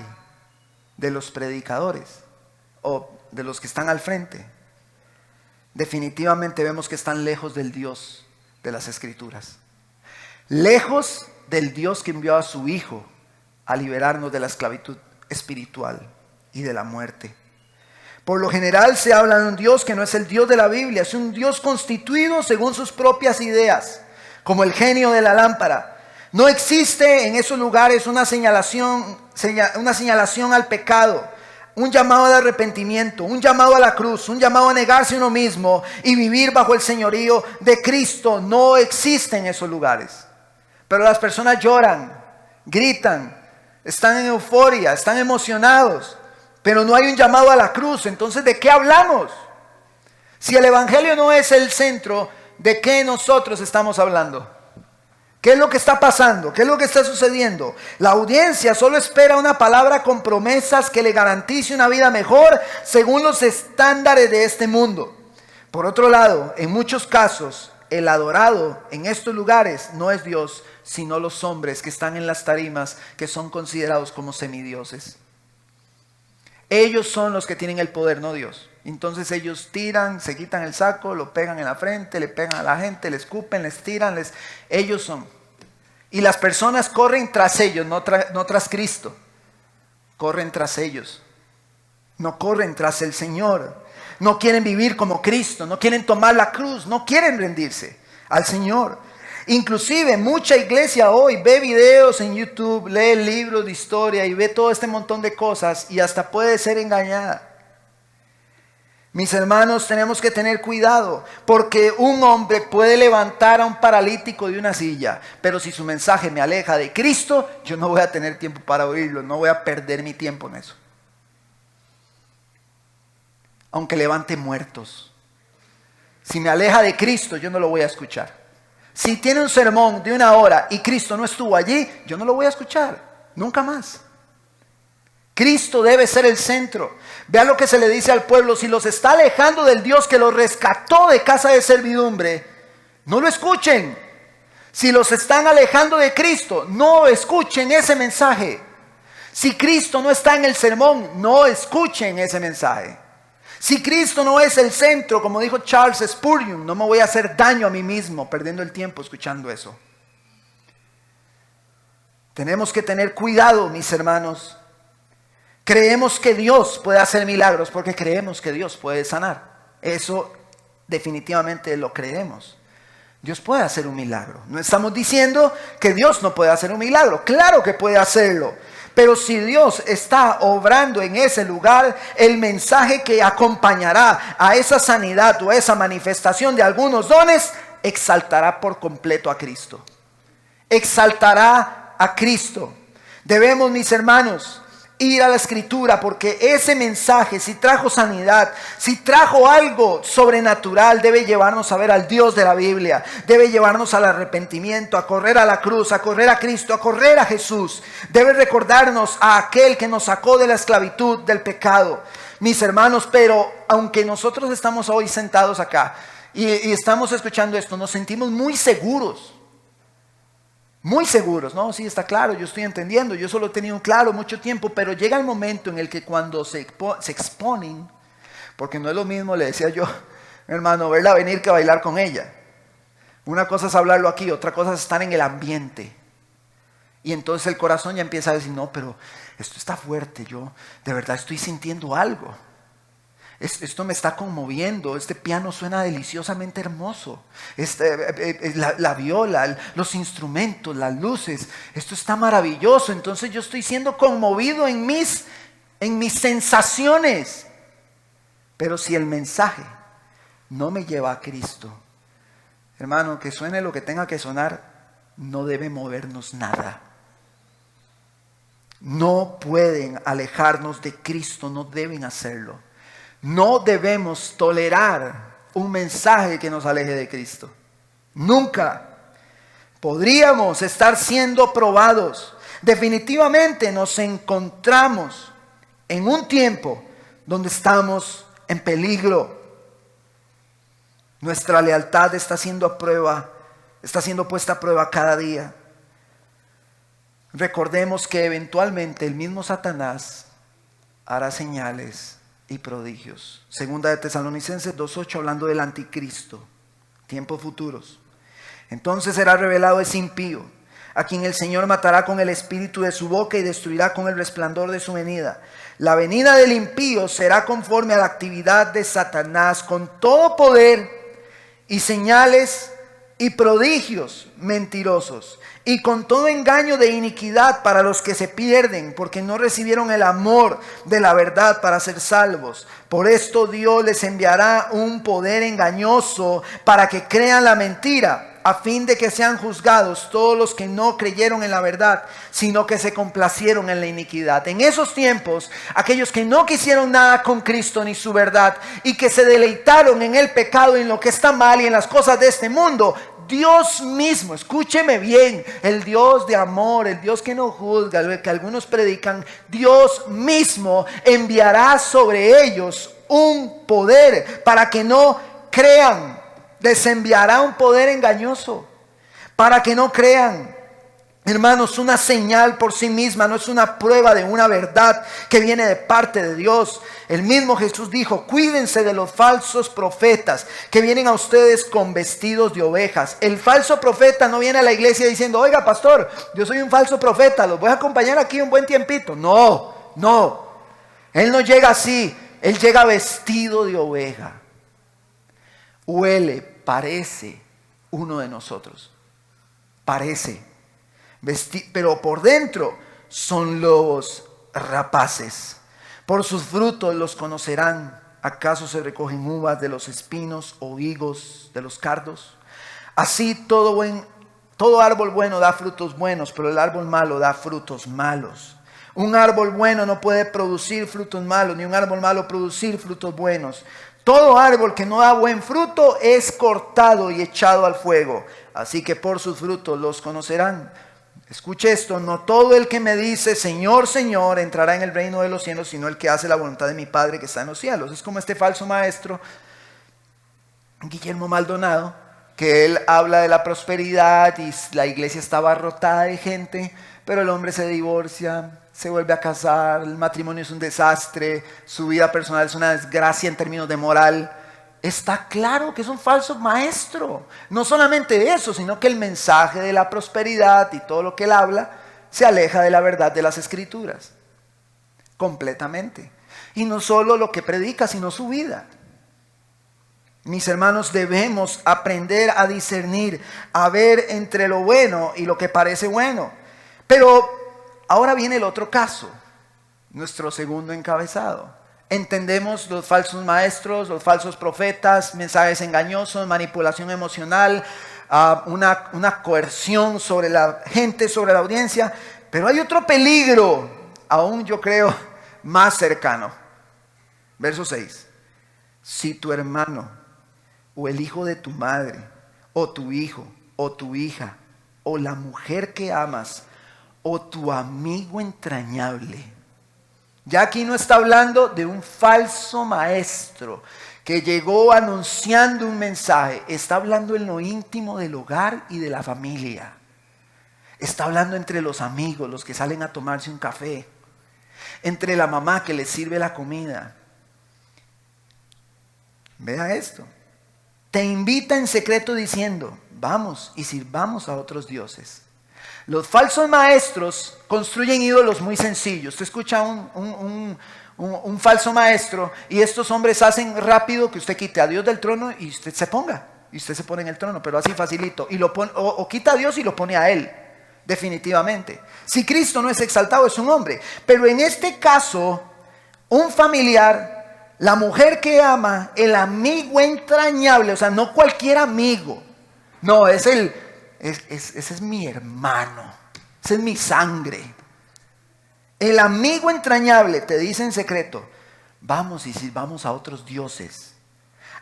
de los predicadores o de los que están al frente, definitivamente vemos que están lejos del Dios de las Escrituras. Lejos del Dios que envió a su Hijo a liberarnos de la esclavitud espiritual y de la muerte. Por lo general se habla de un Dios que no es el Dios de la Biblia, es un Dios constituido según sus propias ideas, como el genio de la lámpara. No existe en esos lugares una señalación al pecado, un llamado de arrepentimiento, un llamado a la cruz, un llamado a negarse a uno mismo y vivir bajo el señorío de Cristo. No existe en esos lugares. Pero las personas lloran, gritan, están en euforia, están emocionados, pero no hay un llamado a la cruz. Entonces, ¿de qué hablamos? Si el evangelio no es el centro, ¿de qué nosotros estamos hablando? ¿Qué es lo que está pasando? ¿Qué es lo que está sucediendo? La audiencia solo espera una palabra con promesas que le garantice una vida mejor según los estándares de este mundo. Por otro lado, en muchos casos, el adorado en estos lugares no es Dios, sino los hombres que están en las tarimas, que son considerados como semidioses. Ellos son los que tienen el poder, no Dios. Entonces ellos tiran, se quitan el saco, lo pegan en la frente, le pegan a la gente, le escupen, les tiran, ellos son. Y las personas corren tras ellos, no tras Cristo. Corren tras ellos. No corren tras el Señor. No quieren vivir como Cristo, no quieren tomar la cruz, no quieren rendirse al Señor. Inclusive mucha iglesia hoy ve videos en YouTube, lee libros de historia y ve todo este montón de cosas y hasta puede ser engañada. Mis hermanos, tenemos que tener cuidado, porque un hombre puede levantar a un paralítico de una silla, pero si su mensaje me aleja de Cristo, yo no voy a tener tiempo para oírlo, no voy a perder mi tiempo en eso. Aunque levante muertos, si me aleja de Cristo, yo no lo voy a escuchar. Si tiene un sermón de 1 hora y Cristo no estuvo allí, yo no lo voy a escuchar, nunca más. Cristo debe ser el centro. Vean lo que se le dice al pueblo: si los está alejando del Dios que los rescató de casa de servidumbre, no lo escuchen. Si los están alejando de Cristo, no escuchen ese mensaje. Si Cristo no está en el sermón, no escuchen ese mensaje. Si Cristo no es el centro, como dijo Charles Spurgeon, no me voy a hacer daño a mí mismo perdiendo el tiempo escuchando eso. Tenemos que tener cuidado, mis hermanos. Creemos que Dios puede hacer milagros porque creemos que Dios puede sanar. Eso definitivamente lo creemos. Dios puede hacer un milagro. No estamos diciendo que Dios no puede hacer un milagro. Claro que puede hacerlo. Pero si Dios está obrando en ese lugar, el mensaje que acompañará a esa sanidad o a esa manifestación de algunos dones, exaltará por completo a Cristo. Exaltará a Cristo. Debemos, mis hermanos, ir a la Escritura, porque ese mensaje, si trajo sanidad, si trajo algo sobrenatural, debe llevarnos a ver al Dios de la Biblia, debe llevarnos al arrepentimiento, a correr a la cruz, a correr a Cristo, a correr a Jesús. Debe recordarnos a aquel que nos sacó de la esclavitud del pecado. Mis hermanos, pero aunque nosotros estamos hoy sentados acá y estamos escuchando esto, nos sentimos muy seguros. Muy seguros, ¿no? Sí, está claro, yo estoy entendiendo, yo solo he tenido claro mucho tiempo, pero llega el momento en el que cuando se exponen, porque no es lo mismo, le decía yo, hermano, verla venir que bailar con ella. Una cosa es hablarlo aquí, otra cosa es estar en el ambiente. Y entonces el corazón ya empieza a decir, no, pero esto está fuerte, yo de verdad estoy sintiendo algo. Esto me está conmoviendo, este piano suena deliciosamente hermoso, la viola, los instrumentos, las luces, esto está maravilloso. Entonces yo estoy siendo conmovido en mis sensaciones. Pero si el mensaje no me lleva a Cristo, hermano, que suene lo que tenga que sonar, no debe movernos nada. No pueden alejarnos de Cristo, no deben hacerlo. No debemos tolerar un mensaje que nos aleje de Cristo. Nunca. Podríamos estar siendo probados. Definitivamente nos encontramos en un tiempo donde estamos en peligro. Nuestra lealtad está siendo a prueba, está siendo puesta a prueba cada día. Recordemos que eventualmente el mismo Satanás hará señales y prodigios. Segunda de Tesalonicenses 2:8, hablando del anticristo, tiempos futuros. Entonces será revelado ese impío, a quien el Señor matará con el espíritu de su boca y destruirá con el resplandor de su venida. La venida del impío será conforme a la actividad de Satanás, con todo poder y señales y prodigios mentirosos, y con todo engaño de iniquidad para los que se pierden, porque no recibieron el amor de la verdad para ser salvos. Por esto Dios les enviará un poder engañoso para que crean la mentira, a fin de que sean juzgados todos los que no creyeron en la verdad, sino que se complacieron en la iniquidad. En esos tiempos, aquellos que no quisieron nada con Cristo ni su verdad, y que se deleitaron en el pecado, en lo que está mal y en las cosas de este mundo, Dios mismo, escúcheme bien, el Dios de amor, el Dios que no juzga, el que algunos predican, Dios mismo enviará sobre ellos un poder para que no crean. Les enviará un poder engañoso para que no crean. Hermanos, una señal por sí misma no es una prueba de una verdad que viene de parte de Dios. El mismo Jesús dijo: cuídense de los falsos profetas que vienen a ustedes con vestidos de ovejas. El falso profeta no viene a la iglesia diciendo: oiga, pastor, yo soy un falso profeta, los voy a acompañar aquí un buen tiempito. No, no. Él no llega así. Él llega vestido de oveja. Huele, parece uno de nosotros. Parece. Pero por dentro son lobos rapaces. Por sus frutos los conocerán. ¿Acaso se recogen uvas de los espinos o higos de los cardos? Así todo árbol bueno da frutos buenos, pero el árbol malo da frutos malos. Un árbol bueno no puede producir frutos malos, ni un árbol malo producir frutos buenos. Todo árbol que no da buen fruto es cortado y echado al fuego. Así que por sus frutos los conocerán. Escuche esto: no todo el que me dice Señor, Señor entrará en el reino de los cielos, sino el que hace la voluntad de mi Padre que está en los cielos. Es como este falso maestro Guillermo Maldonado, que él habla de la prosperidad y la iglesia está abarrotada de gente, pero el hombre se divorcia, se vuelve a casar, el matrimonio es un desastre, su vida personal es una desgracia en términos de moral. Está claro que es un falso maestro. No solamente eso, sino que el mensaje de la prosperidad y todo lo que él habla se aleja de la verdad de las Escrituras. Completamente. Y no solo lo que predica, sino su vida. Mis hermanos, debemos aprender a discernir, a ver entre lo bueno y lo que parece bueno. Pero ahora viene el otro caso, nuestro segundo encabezado. Entendemos los falsos maestros, los falsos profetas, mensajes engañosos, manipulación emocional, una coerción sobre la gente, sobre la audiencia. Pero hay otro peligro, aún yo creo, más cercano. Verso 6. Si tu hermano, o el hijo de tu madre, o tu hijo, o tu hija, o la mujer que amas, o tu amigo entrañable. Ya aquí no está hablando de un falso maestro que llegó anunciando un mensaje. Está hablando en lo íntimo del hogar y de la familia. Está hablando entre los amigos, los que salen a tomarse un café. Entre la mamá que les sirve la comida. Vea esto. Te invita en secreto diciendo: vamos y sirvamos a otros dioses. Los falsos maestros construyen ídolos muy sencillos. Usted escucha un falso maestro y estos hombres hacen rápido que usted quite a Dios del trono y usted se ponga. Y usted se pone en el trono, pero así facilito. Y o quita a Dios y lo pone a él, definitivamente. Si Cristo no es exaltado, es un hombre. Pero en este caso, un familiar, la mujer que ama, el amigo entrañable, o sea, no cualquier amigo. No, ese es mi hermano, ese es mi sangre. El amigo entrañable te dice en secreto: vamos y sirvamos a otros dioses,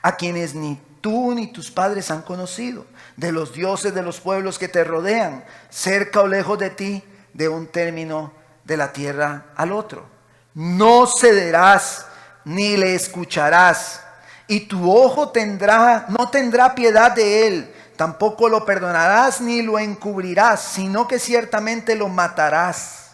a quienes ni tú ni tus padres han conocido, de los dioses de los pueblos que te rodean, cerca o lejos de ti, de un término de la tierra al otro. No cederás ni le escucharás, y tu ojo no tendrá piedad de él. Tampoco lo perdonarás ni lo encubrirás, sino que ciertamente lo matarás.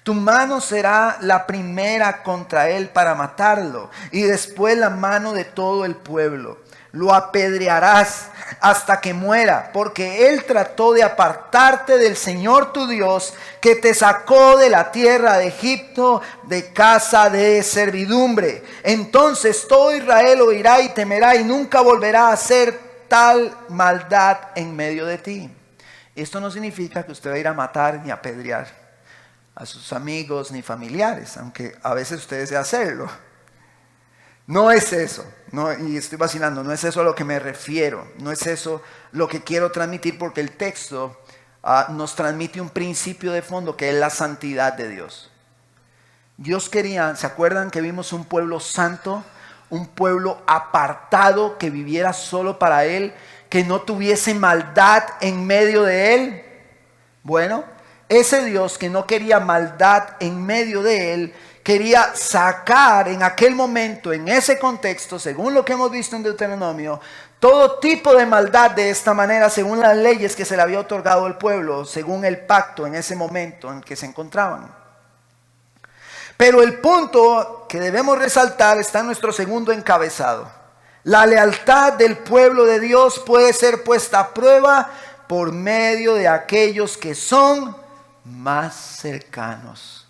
Tu mano será la primera contra él para matarlo, y después la mano de todo el pueblo. Lo apedrearás hasta que muera, porque él trató de apartarte del Señor tu Dios, que te sacó de la tierra de Egipto, de casa de servidumbre. Entonces todo Israel oirá y temerá, y nunca volverá a hacer tal maldad en medio de ti. Esto no significa que usted va a ir a matar ni a apedrear a sus amigos ni familiares, aunque a veces usted desea hacerlo. No es eso, no, y estoy vacilando, no es eso a lo que me refiero, no es eso lo que quiero transmitir, porque el texto nos transmite un principio de fondo que es la santidad de Dios. Dios quería, ¿se acuerdan que vimos un pueblo santo? Un pueblo apartado que viviera solo para Él, que no tuviese maldad en medio de Él. Bueno, ese Dios que no quería maldad en medio de Él, quería sacar en aquel momento, en ese contexto, según lo que hemos visto en Deuteronomio, todo tipo de maldad de esta manera, según las leyes que se le había otorgado al pueblo, según el pacto en ese momento en que se encontraban. Pero el punto que debemos resaltar está en nuestro segundo encabezado. La lealtad del pueblo de Dios puede ser puesta a prueba por medio de aquellos que son más cercanos.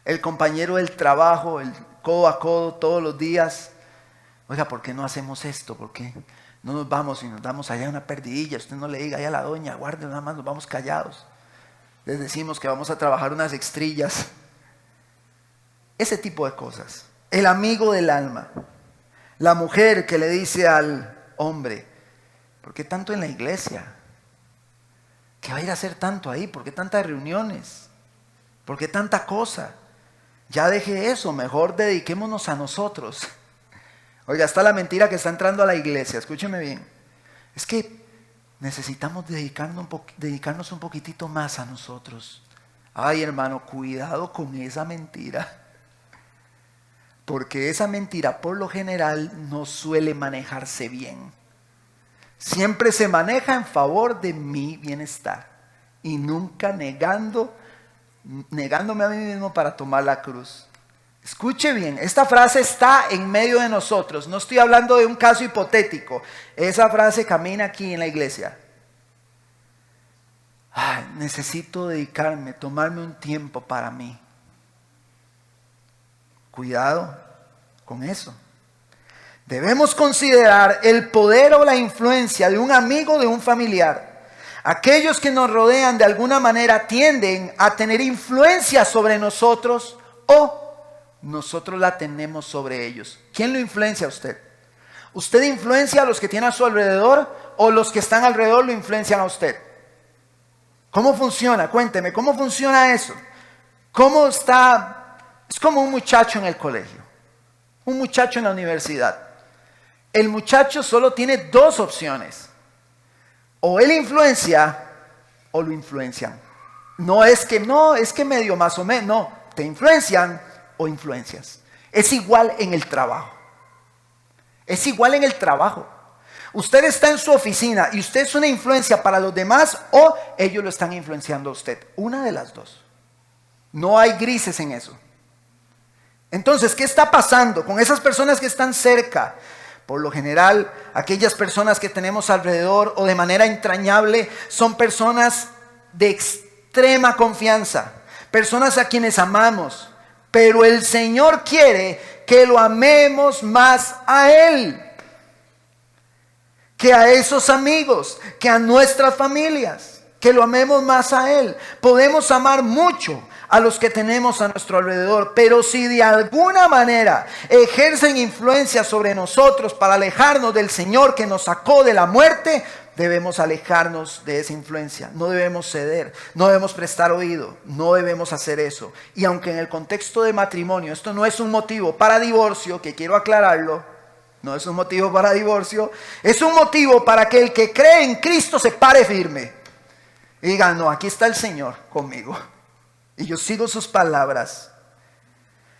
El compañero del trabajo, el codo a codo todos los días. Oiga, ¿por qué no hacemos esto? ¿Por qué no nos vamos y nos damos allá una perdidilla? Usted no le diga allá a la doña, guarde nada más, nos vamos callados. Les decimos que vamos a trabajar unas extrillas. Ese tipo de cosas. El amigo del alma. La mujer que le dice al hombre, ¿por qué tanto en la iglesia? ¿Qué va a ir a hacer tanto ahí? ¿Por qué tantas reuniones? ¿Por qué tanta cosa? Ya deje eso, mejor dediquémonos a nosotros. Oiga, está la mentira que está entrando a la iglesia, escúcheme bien. Es que necesitamos dedicarnos un poquitito más a nosotros. Ay, hermano, cuidado con esa mentira. Porque esa mentira por lo general no suele manejarse bien. Siempre se maneja en favor de mi bienestar y nunca negándome a mí mismo para tomar la cruz. Escuche bien, esta frase está en medio de nosotros. No estoy hablando de un caso hipotético. Esa frase camina aquí en la iglesia. Ay, necesito dedicarme, tomarme un tiempo para mí. Cuidado con eso. Debemos considerar el poder o la influencia de un amigo o de un familiar. Aquellos que nos rodean de alguna manera tienden a tener influencia sobre nosotros o nosotros la tenemos sobre ellos. ¿Quién lo influencia a usted? ¿Usted influencia a los que tiene a su alrededor o los que están alrededor lo influencian a usted? ¿Cómo funciona? Cuénteme, ¿cómo funciona eso? ¿Cómo está? Es como un muchacho en el colegio, un muchacho en la universidad. El muchacho solo tiene dos opciones. O él influencia o lo influencian. No, es que medio más o menos. No, te influencian o influencias. Es igual en el trabajo. Es igual en el trabajo. Usted está en su oficina y usted es una influencia para los demás o ellos lo están influenciando a usted. Una de las dos. No hay grises en eso. Entonces, ¿qué está pasando con esas personas que están cerca? Por lo general, aquellas personas que tenemos alrededor o de manera entrañable son personas de extrema confianza, personas a quienes amamos, pero el Señor quiere que lo amemos más a Él, que a esos amigos, que a nuestras familias, que lo amemos más a Él. Podemos amar mucho a los que tenemos a nuestro alrededor, pero si de alguna manera ejercen influencia sobre nosotros para alejarnos del Señor que nos sacó de la muerte, debemos alejarnos de esa influencia. No debemos ceder, no debemos prestar oído, no debemos hacer eso. Y aunque en el contexto de matrimonio esto no es un motivo para divorcio, que quiero aclararlo, no es un motivo para divorcio, es un motivo para que el que cree en Cristo se pare firme y diga, no, aquí está el Señor conmigo y yo sigo sus palabras.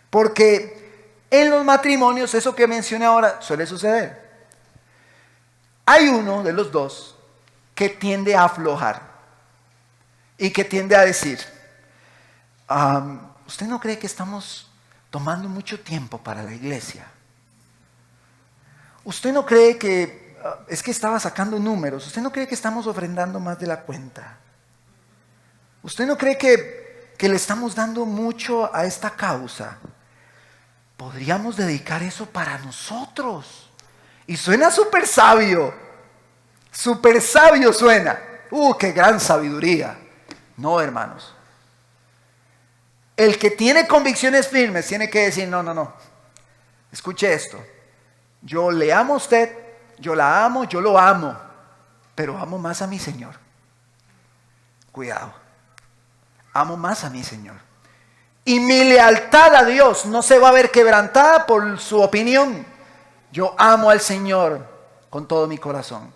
Porque en los matrimonios, eso que mencioné ahora, suele suceder. Hay uno de los dos que tiende a aflojar y que tiende a decir, ¿usted no cree que estamos tomando mucho tiempo para la iglesia? ¿Usted no cree que, es que estaba sacando números, usted no cree que estamos ofrendando más de la cuenta? ¿Usted no cree que le estamos dando mucho a esta causa? Podríamos dedicar eso para nosotros. Y suena súper sabio suena. qué gran sabiduría. No, hermanos. El que tiene convicciones firmes tiene que decir, no. Escuche esto. Yo le amo a usted, yo la amo, yo lo amo, pero amo más a mi Señor. Cuidado. Amo más a mi Señor. Y mi lealtad a Dios no se va a ver quebrantada por su opinión. Yo amo al Señor con todo mi corazón.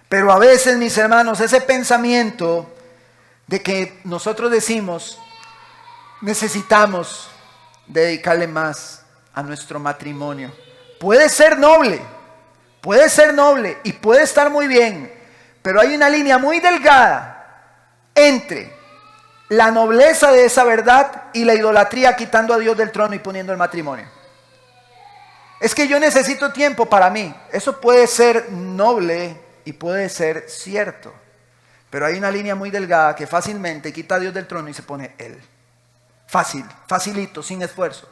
Pero a veces, mis hermanos, ese pensamiento de que nosotros decimos, necesitamos dedicarle más a nuestro matrimonio. Puede ser noble y puede estar muy bien, pero hay una línea muy delgada entre la nobleza de esa verdad y la idolatría, quitando a Dios del trono y poniendo el matrimonio. Es que yo necesito tiempo para mí. Eso puede ser noble y puede ser cierto, pero hay una línea muy delgada que fácilmente quita a Dios del trono y se pone Él. Facilito, sin esfuerzo.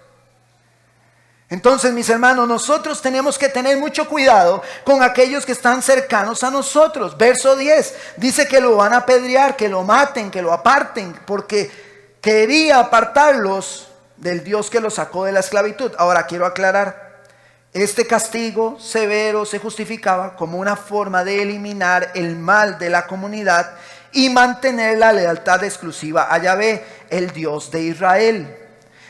Entonces, mis hermanos, nosotros tenemos que tener mucho cuidado con aquellos que están cercanos a nosotros. Verso 10 dice que lo van a apedrear, que lo maten, que lo aparten, porque quería apartarlos del Dios que los sacó de la esclavitud. Ahora quiero aclarar, este castigo severo se justificaba como una forma de eliminar el mal de la comunidad y mantener la lealtad exclusiva a Yahvé, el Dios de Israel.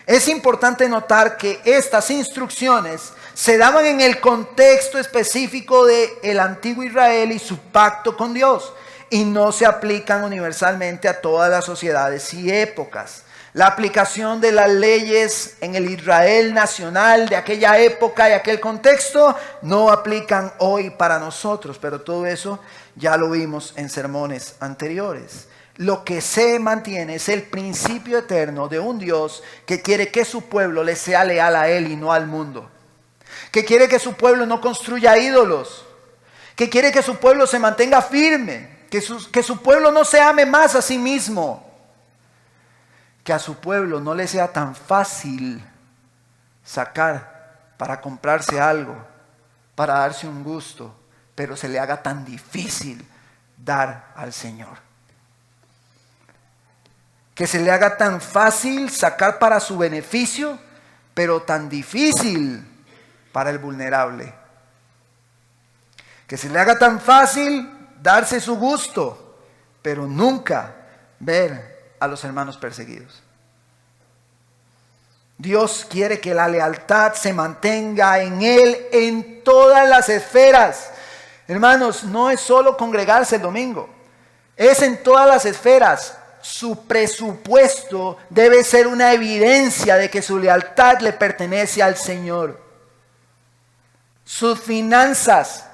Es importante notar que estas instrucciones se daban en el contexto específico del antiguo Israel y su pacto con Dios, y no se aplican universalmente a todas las sociedades y épocas. La aplicación de las leyes en el Israel nacional de aquella época y aquel contexto no aplican hoy para nosotros, pero todo eso ya lo vimos en sermones anteriores. Lo que se mantiene es el principio eterno de un Dios que quiere que su pueblo le sea leal a Él y no al mundo. Que quiere que su pueblo no construya ídolos. Que quiere que su pueblo se mantenga firme. Que su pueblo no se ame más a sí mismo. Que a su pueblo no le sea tan fácil sacar para comprarse algo, para darse un gusto, pero se le haga tan difícil dar al Señor. Que se le haga tan fácil sacar para su beneficio, pero tan difícil para el vulnerable. Que se le haga tan fácil darse su gusto, pero nunca ver a los hermanos perseguidos. Dios quiere que la lealtad se mantenga en Él en todas las esferas. Hermanos, no es solo congregarse el domingo, es en todas las esferas. Su presupuesto debe ser una evidencia de que su lealtad le pertenece al Señor. Sus finanzas,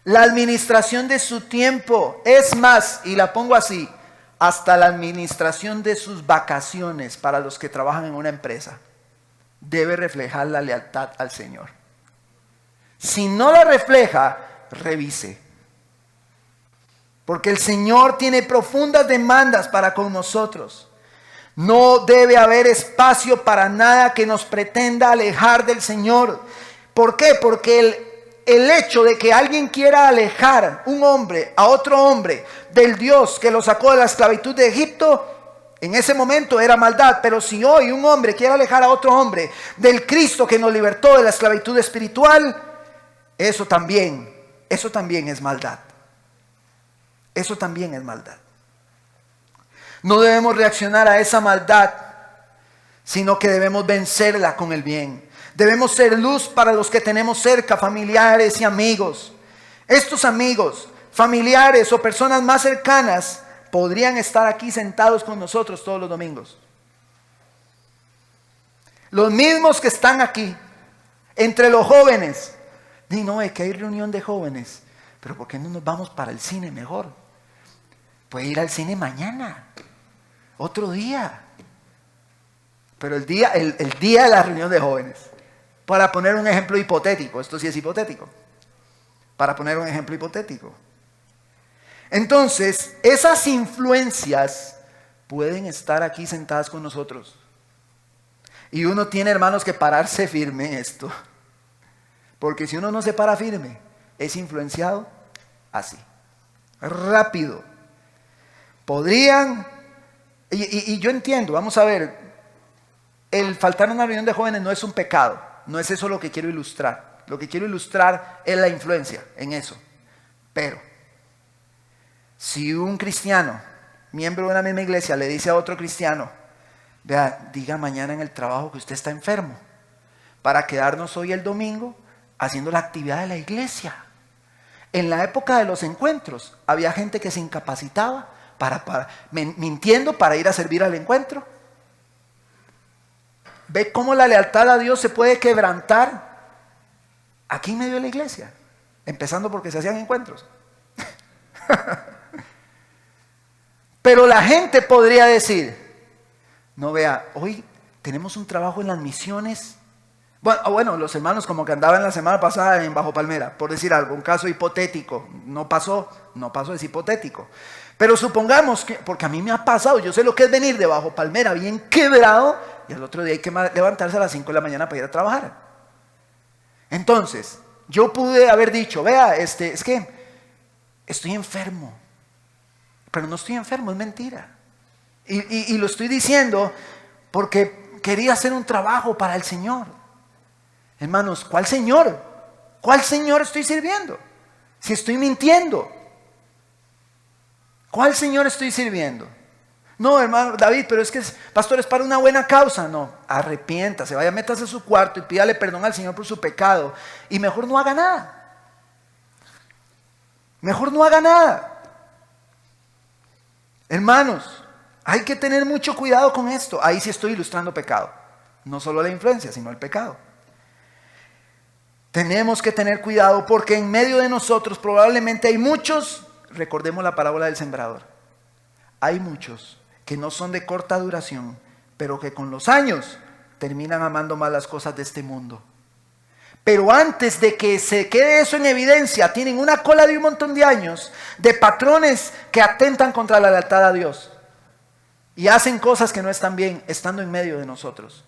la administración de su tiempo, es más, y la pongo así, hasta la administración de sus vacaciones para los que trabajan en una empresa, debe reflejar la lealtad al Señor. Si no la refleja, revise. Porque el Señor tiene profundas demandas para con nosotros. No debe haber espacio para nada que nos pretenda alejar del Señor. ¿Por qué? Porque el hecho de que alguien quiera alejar un hombre a otro hombre del Dios que lo sacó de la esclavitud de Egipto, en ese momento era maldad. Pero si hoy un hombre quiere alejar a otro hombre del Cristo que nos libertó de la esclavitud espiritual, eso también es maldad. Eso también es maldad. No debemos reaccionar a esa maldad, sino que debemos vencerla con el bien. Debemos ser luz para los que tenemos cerca, familiares y amigos. Estos amigos, familiares o personas más cercanas podrían estar aquí sentados con nosotros todos los domingos. Los mismos que están aquí, entre los jóvenes. Y no, es que hay reunión de jóvenes. Pero ¿por qué no nos vamos para el cine mejor? Puede ir al cine mañana, otro día. Pero el día de la reunión de jóvenes. Para poner un ejemplo hipotético, esto sí es hipotético. Para poner un ejemplo hipotético. Entonces, esas influencias pueden estar aquí sentadas con nosotros. Y uno tiene, hermanos, que pararse firme en esto. Porque si uno no se para firme, es influenciado así. rápido. Podrían, y yo entiendo, vamos a ver, el faltar a una reunión de jóvenes no es un pecado, no es eso lo que quiero ilustrar. Lo que quiero ilustrar es la influencia en eso. Pero, si un cristiano, miembro de una misma iglesia, le dice a otro cristiano, vea, diga mañana en el trabajo que usted está enfermo, para quedarnos hoy el domingo haciendo la actividad de la iglesia. En la época de los encuentros, había gente que se incapacitaba mintiendo para ir a servir al encuentro. ¿Ve cómo la lealtad a Dios se puede quebrantar aquí en medio de la iglesia? Empezando porque se hacían encuentros. Pero la gente podría decir, no, vea, hoy tenemos un trabajo en las misiones. Bueno, los hermanos como que andaban la semana pasada en Bajo Palmera, por decir algo, un caso hipotético. No pasó, es hipotético. Pero supongamos que, porque a mí me ha pasado, yo sé lo que es venir de Bajo Palmera bien quebrado, y al otro día hay que levantarse a las 5 de la mañana para ir a trabajar. Entonces, yo pude haber dicho, vea, es que estoy enfermo. Pero no estoy enfermo, es mentira. Y lo estoy diciendo porque quería hacer un trabajo para el Señor. Hermanos, ¿cuál Señor? ¿Cuál Señor estoy sirviendo? Si estoy mintiendo. ¿Cuál Señor estoy sirviendo? No, hermano David, pero es que, pastor, es para una buena causa. No, arrepiéntase, vaya, métase a su cuarto y pídale perdón al Señor por su pecado. Y mejor no haga nada. Mejor no haga nada. Hermanos, hay que tener mucho cuidado con esto. Ahí sí estoy ilustrando pecado. No solo la influencia, sino el pecado. Tenemos que tener cuidado porque en medio de nosotros probablemente hay muchos, recordemos la parábola del sembrador. Hay muchos que no son de corta duración, pero que con los años terminan amando más las cosas de este mundo. Pero antes de que se quede eso en evidencia, tienen una cola de un montón de años de patrones que atentan contra la lealtad a Dios. Y hacen cosas que no están bien, estando en medio de nosotros.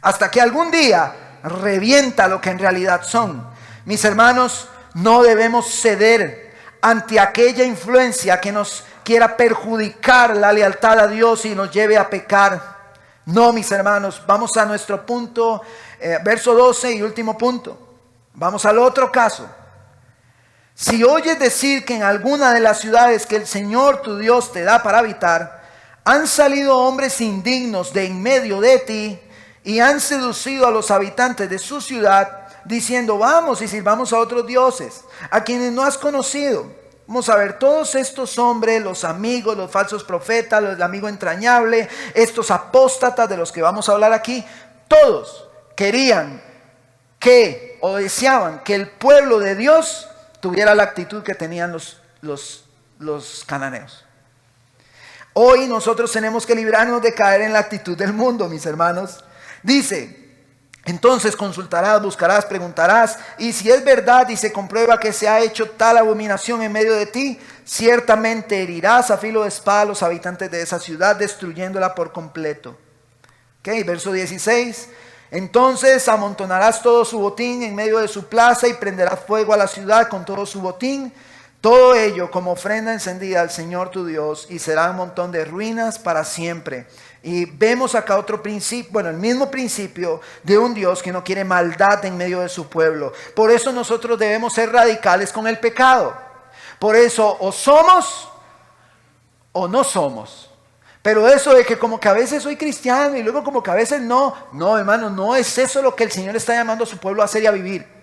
Hasta que algún día revienta lo que en realidad son. Mis hermanos, no debemos ceder ante aquella influencia que nos quiera perjudicar la lealtad a Dios y nos lleve a pecar. No, mis hermanos, vamos a nuestro punto, verso 12 y último punto. Vamos al otro caso. Si oyes decir que en alguna de las ciudades que el Señor tu Dios te da para habitar, han salido hombres indignos de en medio de ti y han seducido a los habitantes de su ciudad, diciendo, vamos y sirvamos a otros dioses, a quienes no has conocido. Vamos a ver, todos estos hombres, los amigos, los falsos profetas, el amigo entrañable, estos apóstatas de los que vamos a hablar aquí, todos querían que, o deseaban que el pueblo de Dios tuviera la actitud que tenían los cananeos. Hoy nosotros tenemos que librarnos de caer en la actitud del mundo, mis hermanos. Dice, entonces consultarás, buscarás, preguntarás, y si es verdad y se comprueba que se ha hecho tal abominación en medio de ti, ciertamente herirás a filo de espada a los habitantes de esa ciudad, destruyéndola por completo. Verso 16. Entonces amontonarás todo su botín en medio de su plaza y prenderás fuego a la ciudad con todo su botín, todo ello como ofrenda encendida al Señor tu Dios, y será un montón de ruinas para siempre. Y vemos acá otro principio, el mismo principio de un Dios que no quiere maldad en medio de su pueblo. Por eso nosotros debemos ser radicales con el pecado. Por eso o somos o no somos. Pero eso de que como que a veces soy cristiano y luego como que a veces no. No, hermano, no es eso lo que el Señor está llamando a su pueblo a hacer y a vivir.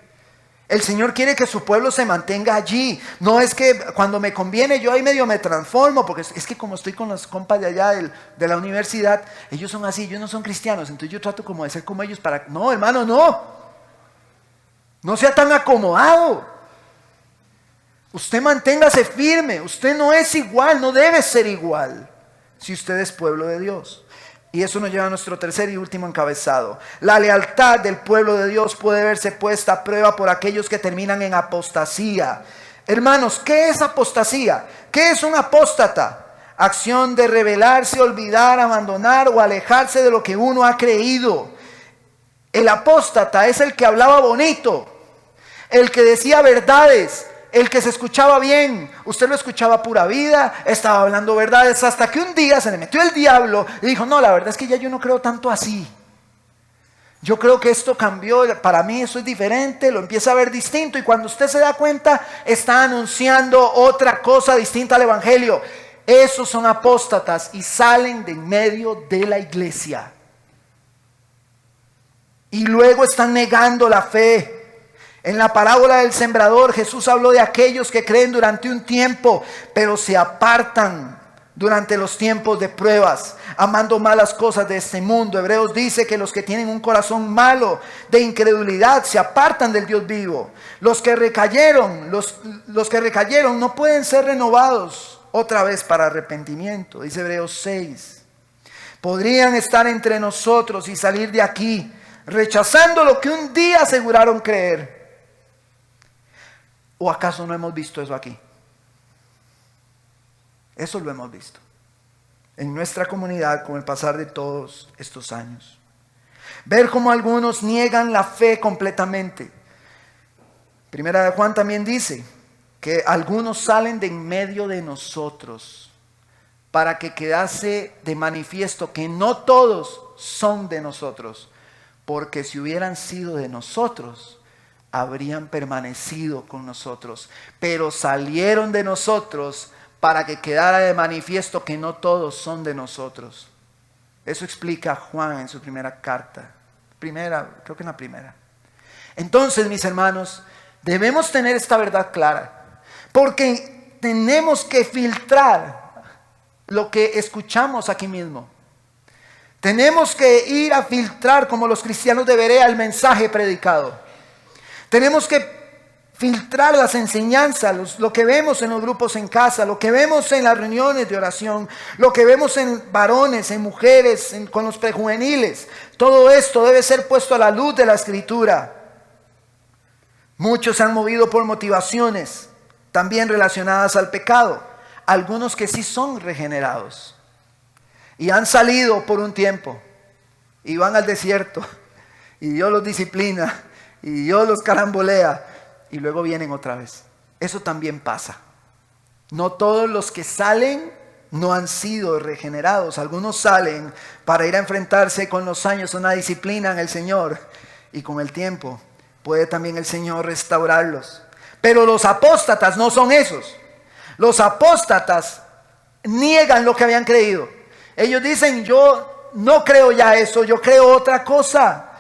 El Señor quiere que su pueblo se mantenga allí. No es que cuando me conviene yo ahí medio me transformo, porque es que como estoy con los compas de allá de la universidad, ellos son así, ellos no son cristianos, entonces yo trato como de ser como ellos para... No, hermano, no. No sea tan acomodado. Usted manténgase firme. Usted no es igual, no debe ser igual si usted es pueblo de Dios. Y eso nos lleva a nuestro tercer y último encabezado. La lealtad del pueblo de Dios puede verse puesta a prueba por aquellos que terminan en apostasía. Hermanos, ¿qué es apostasía? ¿Qué es un apóstata? Acción de rebelarse, olvidar, abandonar o alejarse de lo que uno ha creído. El apóstata es el que hablaba bonito, el que decía verdades, el que se escuchaba bien, usted lo escuchaba pura vida, estaba hablando verdades, hasta que un día se le metió el diablo y dijo, no, la verdad es que ya yo no creo tanto así. Yo creo que esto cambió, para mí eso es diferente, lo empieza a ver distinto y cuando usted se da cuenta está anunciando otra cosa distinta al evangelio. Esos son apóstatas y salen de en medio de la iglesia. Y luego están negando la fe. En la parábola del sembrador Jesús habló de aquellos que creen durante un tiempo, pero se apartan durante los tiempos de pruebas, amando malas cosas de este mundo. Hebreos dice que los que tienen un corazón malo de incredulidad se apartan del Dios vivo. Los que recayeron no pueden ser renovados otra vez para arrepentimiento, dice Hebreos 6. Podrían estar entre nosotros y salir de aquí rechazando lo que un día aseguraron creer. ¿O acaso no hemos visto eso aquí? Eso lo hemos visto en nuestra comunidad con el pasar de todos estos años. Ver cómo algunos niegan la fe completamente. Primera de Juan también dice que algunos salen de en medio de nosotros para que quedase de manifiesto que no todos son de nosotros, porque si hubieran sido de nosotros, habrían permanecido con nosotros, pero salieron de nosotros para que quedara de manifiesto que no todos son de nosotros. Eso explica Juan en su primera carta. Creo que en la primera. Entonces, mis hermanos, debemos tener esta verdad clara, porque tenemos que filtrar lo que escuchamos aquí mismo. Tenemos que ir a filtrar como los cristianos de Berea el mensaje predicado. Tenemos que filtrar las enseñanzas, lo que vemos en los grupos en casa, lo que vemos en las reuniones de oración, lo que vemos en varones, en mujeres, con los prejuveniles. Todo esto debe ser puesto a la luz de la Escritura. Muchos se han movido por motivaciones también relacionadas al pecado. Algunos que sí son regenerados y han salido por un tiempo y van al desierto y Dios los disciplina y Dios los carambolea y luego vienen otra vez. Eso también pasa. No todos los que salen no han sido regenerados. Algunos salen para ir a enfrentarse con los años a una disciplina en el Señor y con el tiempo puede también el Señor restaurarlos. Pero los apóstatas no son esos. Los apóstatas niegan lo que habían creído. Ellos dicen, yo no creo ya eso, yo creo otra cosa.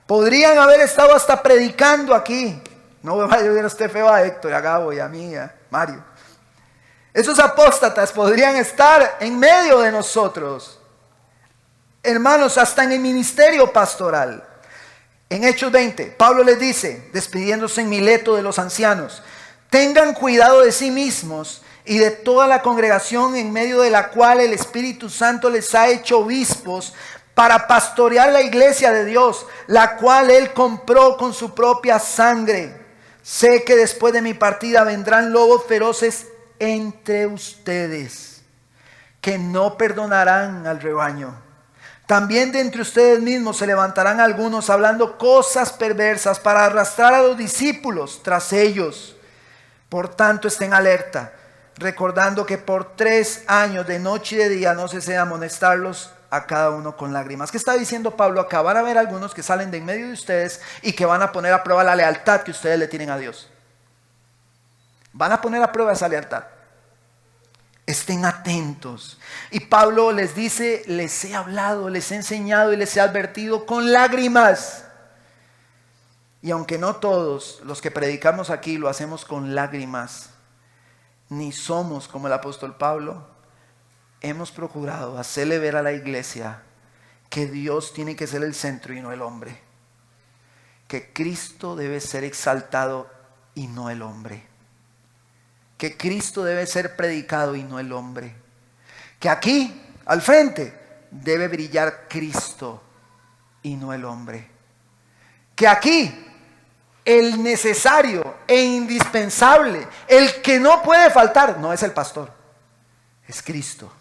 Podrían haber estado hasta predicando aquí. No me vaya a ver a usted feo a Héctor, a Gabo y a mí, a Mario. Esos apóstatas podrían estar en medio de nosotros. Hermanos, hasta en el ministerio pastoral. En Hechos 20, Pablo les dice, despidiéndose en Mileto de los ancianos, tengan cuidado de sí mismos y de toda la congregación en medio de la cual el Espíritu Santo les ha hecho obispos para pastorear la iglesia de Dios, la cual Él compró con su propia sangre. Sé que después de mi partida vendrán lobos feroces entre ustedes, que no perdonarán al rebaño. También de entre ustedes mismos se levantarán algunos hablando cosas perversas para arrastrar a los discípulos tras ellos. Por tanto, estén alerta, recordando que por 3 años de noche y de día no cesé de amonestarlos a cada uno con lágrimas. ¿Qué está diciendo Pablo acá? Van a haber algunos que salen de en medio de ustedes y que van a poner a prueba la lealtad que ustedes le tienen a Dios. Van a poner a prueba esa lealtad. Estén atentos. Y Pablo les dice, les he hablado, les he enseñado y les he advertido con lágrimas. Y aunque no todos los que predicamos aquí lo hacemos con lágrimas, ni somos como el apóstol Pablo, hemos procurado hacerle ver a la iglesia que Dios tiene que ser el centro y no el hombre. Que Cristo debe ser exaltado y no el hombre. Que Cristo debe ser predicado y no el hombre. Que aquí, al frente, debe brillar Cristo y no el hombre. Que aquí, el necesario e indispensable, el que no puede faltar, no es el pastor, es Cristo.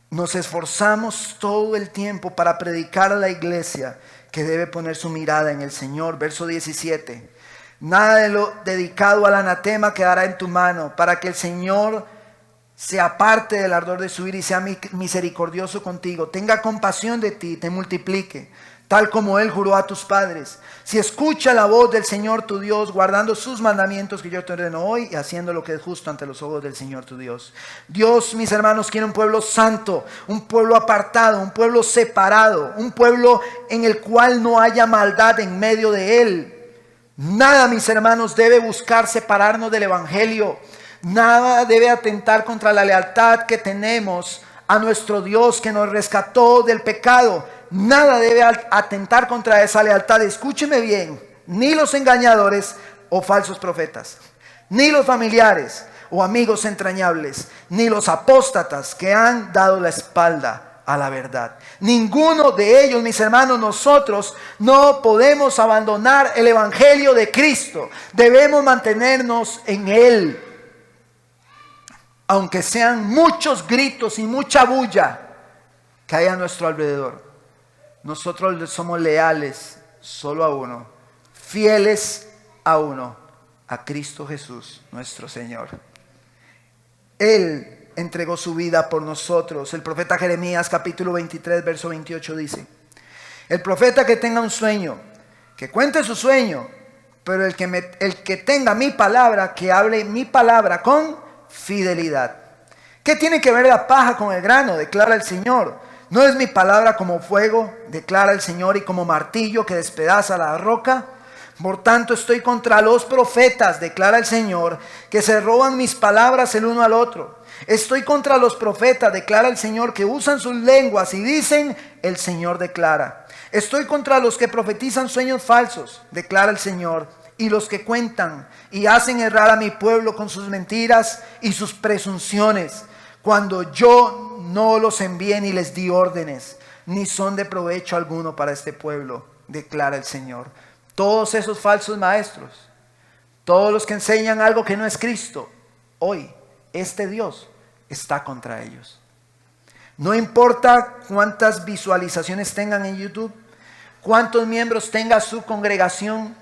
Nos esforzamos todo el tiempo para predicar a la iglesia que debe poner su mirada en el Señor. Verso 17. Nada de lo dedicado al anatema quedará en tu mano, para que el Señor se aparte del ardor de su ira y sea misericordioso contigo. Tenga compasión de ti, te multiplique, tal como Él juró a tus padres. Si escucha la voz del Señor tu Dios, guardando sus mandamientos que yo te ordeno hoy y haciendo lo que es justo ante los ojos del Señor tu Dios. Dios, mis hermanos, quiere un pueblo santo, un pueblo apartado, un pueblo separado, un pueblo en el cual no haya maldad en medio de él. Nada, mis hermanos, debe buscar separarnos del Evangelio. Nada debe atentar contra la lealtad que tenemos a nuestro Dios que nos rescató del pecado. Nada debe atentar contra esa lealtad. Escúcheme bien, ni los engañadores o falsos profetas, ni los familiares o amigos entrañables, ni los apóstatas que han dado la espalda a la verdad. Ninguno de ellos, mis hermanos, nosotros no podemos abandonar el Evangelio de Cristo. Debemos mantenernos en Él. Aunque sean muchos gritos y mucha bulla que hay a nuestro alrededor, nosotros somos leales solo a uno, fieles a uno, a Cristo Jesús, nuestro Señor. Él entregó su vida por nosotros. El profeta Jeremías capítulo 23 verso 28 dice: el profeta que tenga un sueño, que cuente su sueño, pero el que tenga mi palabra, que hable mi palabra con fidelidad. ¿Qué tiene que ver la paja con el grano? Declara el Señor. ¿No es mi palabra como fuego? Declara el Señor, y como martillo que despedaza la roca. Por tanto estoy contra los profetas, declara el Señor, que se roban mis palabras el uno al otro. Estoy contra los profetas, declara el Señor, que usan sus lenguas y dicen: el Señor declara. Estoy contra los que profetizan sueños falsos, declara el Señor, y los que cuentan y hacen errar a mi pueblo con sus mentiras y sus presunciones, cuando yo no los envié ni les di órdenes, ni son de provecho alguno para este pueblo, declara el Señor. Todos esos falsos maestros, todos los que enseñan algo que no es Cristo, hoy este Dios está contra ellos. No importa cuántas visualizaciones tengan en YouTube, cuántos miembros tenga su congregación,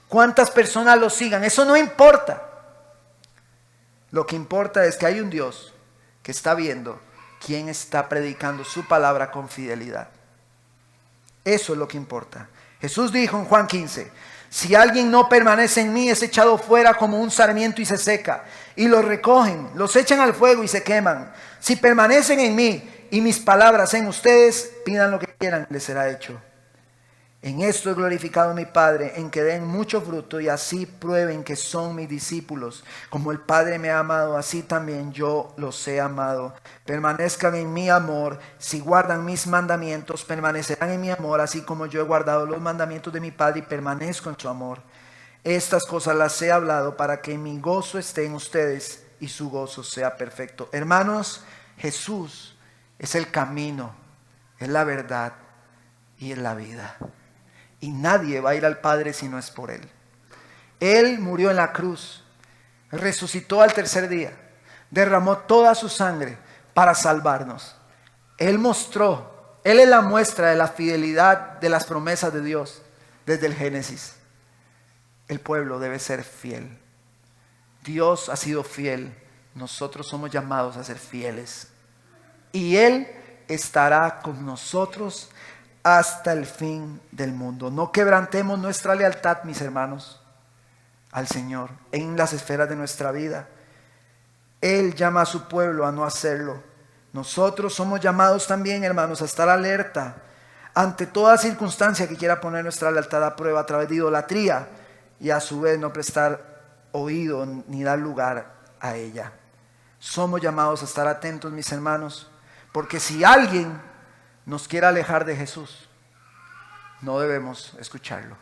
cuántas personas lo sigan, eso no importa. Lo que importa es que hay un Dios que está viendo quién está predicando su palabra con fidelidad. Eso es lo que importa. Jesús dijo en Juan 15: si alguien no permanece en mí, es echado fuera como un sarmiento y se seca, y los recogen, los echan al fuego y se queman. Si permanecen en mí y mis palabras en ustedes, pidan lo que quieran, les será hecho. En esto he glorificado a mi Padre, en que den mucho fruto y así prueben que son mis discípulos. Como el Padre me ha amado, así también yo los he amado. Permanezcan en mi amor. Si guardan mis mandamientos, permanecerán en mi amor, así como yo he guardado los mandamientos de mi Padre y permanezco en su amor. Estas cosas las he hablado para que mi gozo esté en ustedes y su gozo sea perfecto. Hermanos, Jesús es el camino, es la verdad y es la vida. Y nadie va a ir al Padre si no es por Él. Él murió en la cruz, resucitó al tercer día, derramó toda su sangre para salvarnos. Él es la muestra de la fidelidad de las promesas de Dios desde el Génesis. El pueblo debe ser fiel. Dios ha sido fiel. Nosotros somos llamados a ser fieles. Y Él estará con nosotros hasta el fin del mundo. No quebrantemos nuestra lealtad, mis hermanos, al Señor en las esferas de nuestra vida. Él llama a su pueblo a no hacerlo. Nosotros somos llamados también, hermanos, a estar alerta ante toda circunstancia que quiera poner nuestra lealtad a prueba a través de idolatría, y a su vez no prestar oído ni dar lugar a ella. Somos llamados a estar atentos, mis hermanos, porque si alguien nos quiere alejar de Jesús, no debemos escucharlo.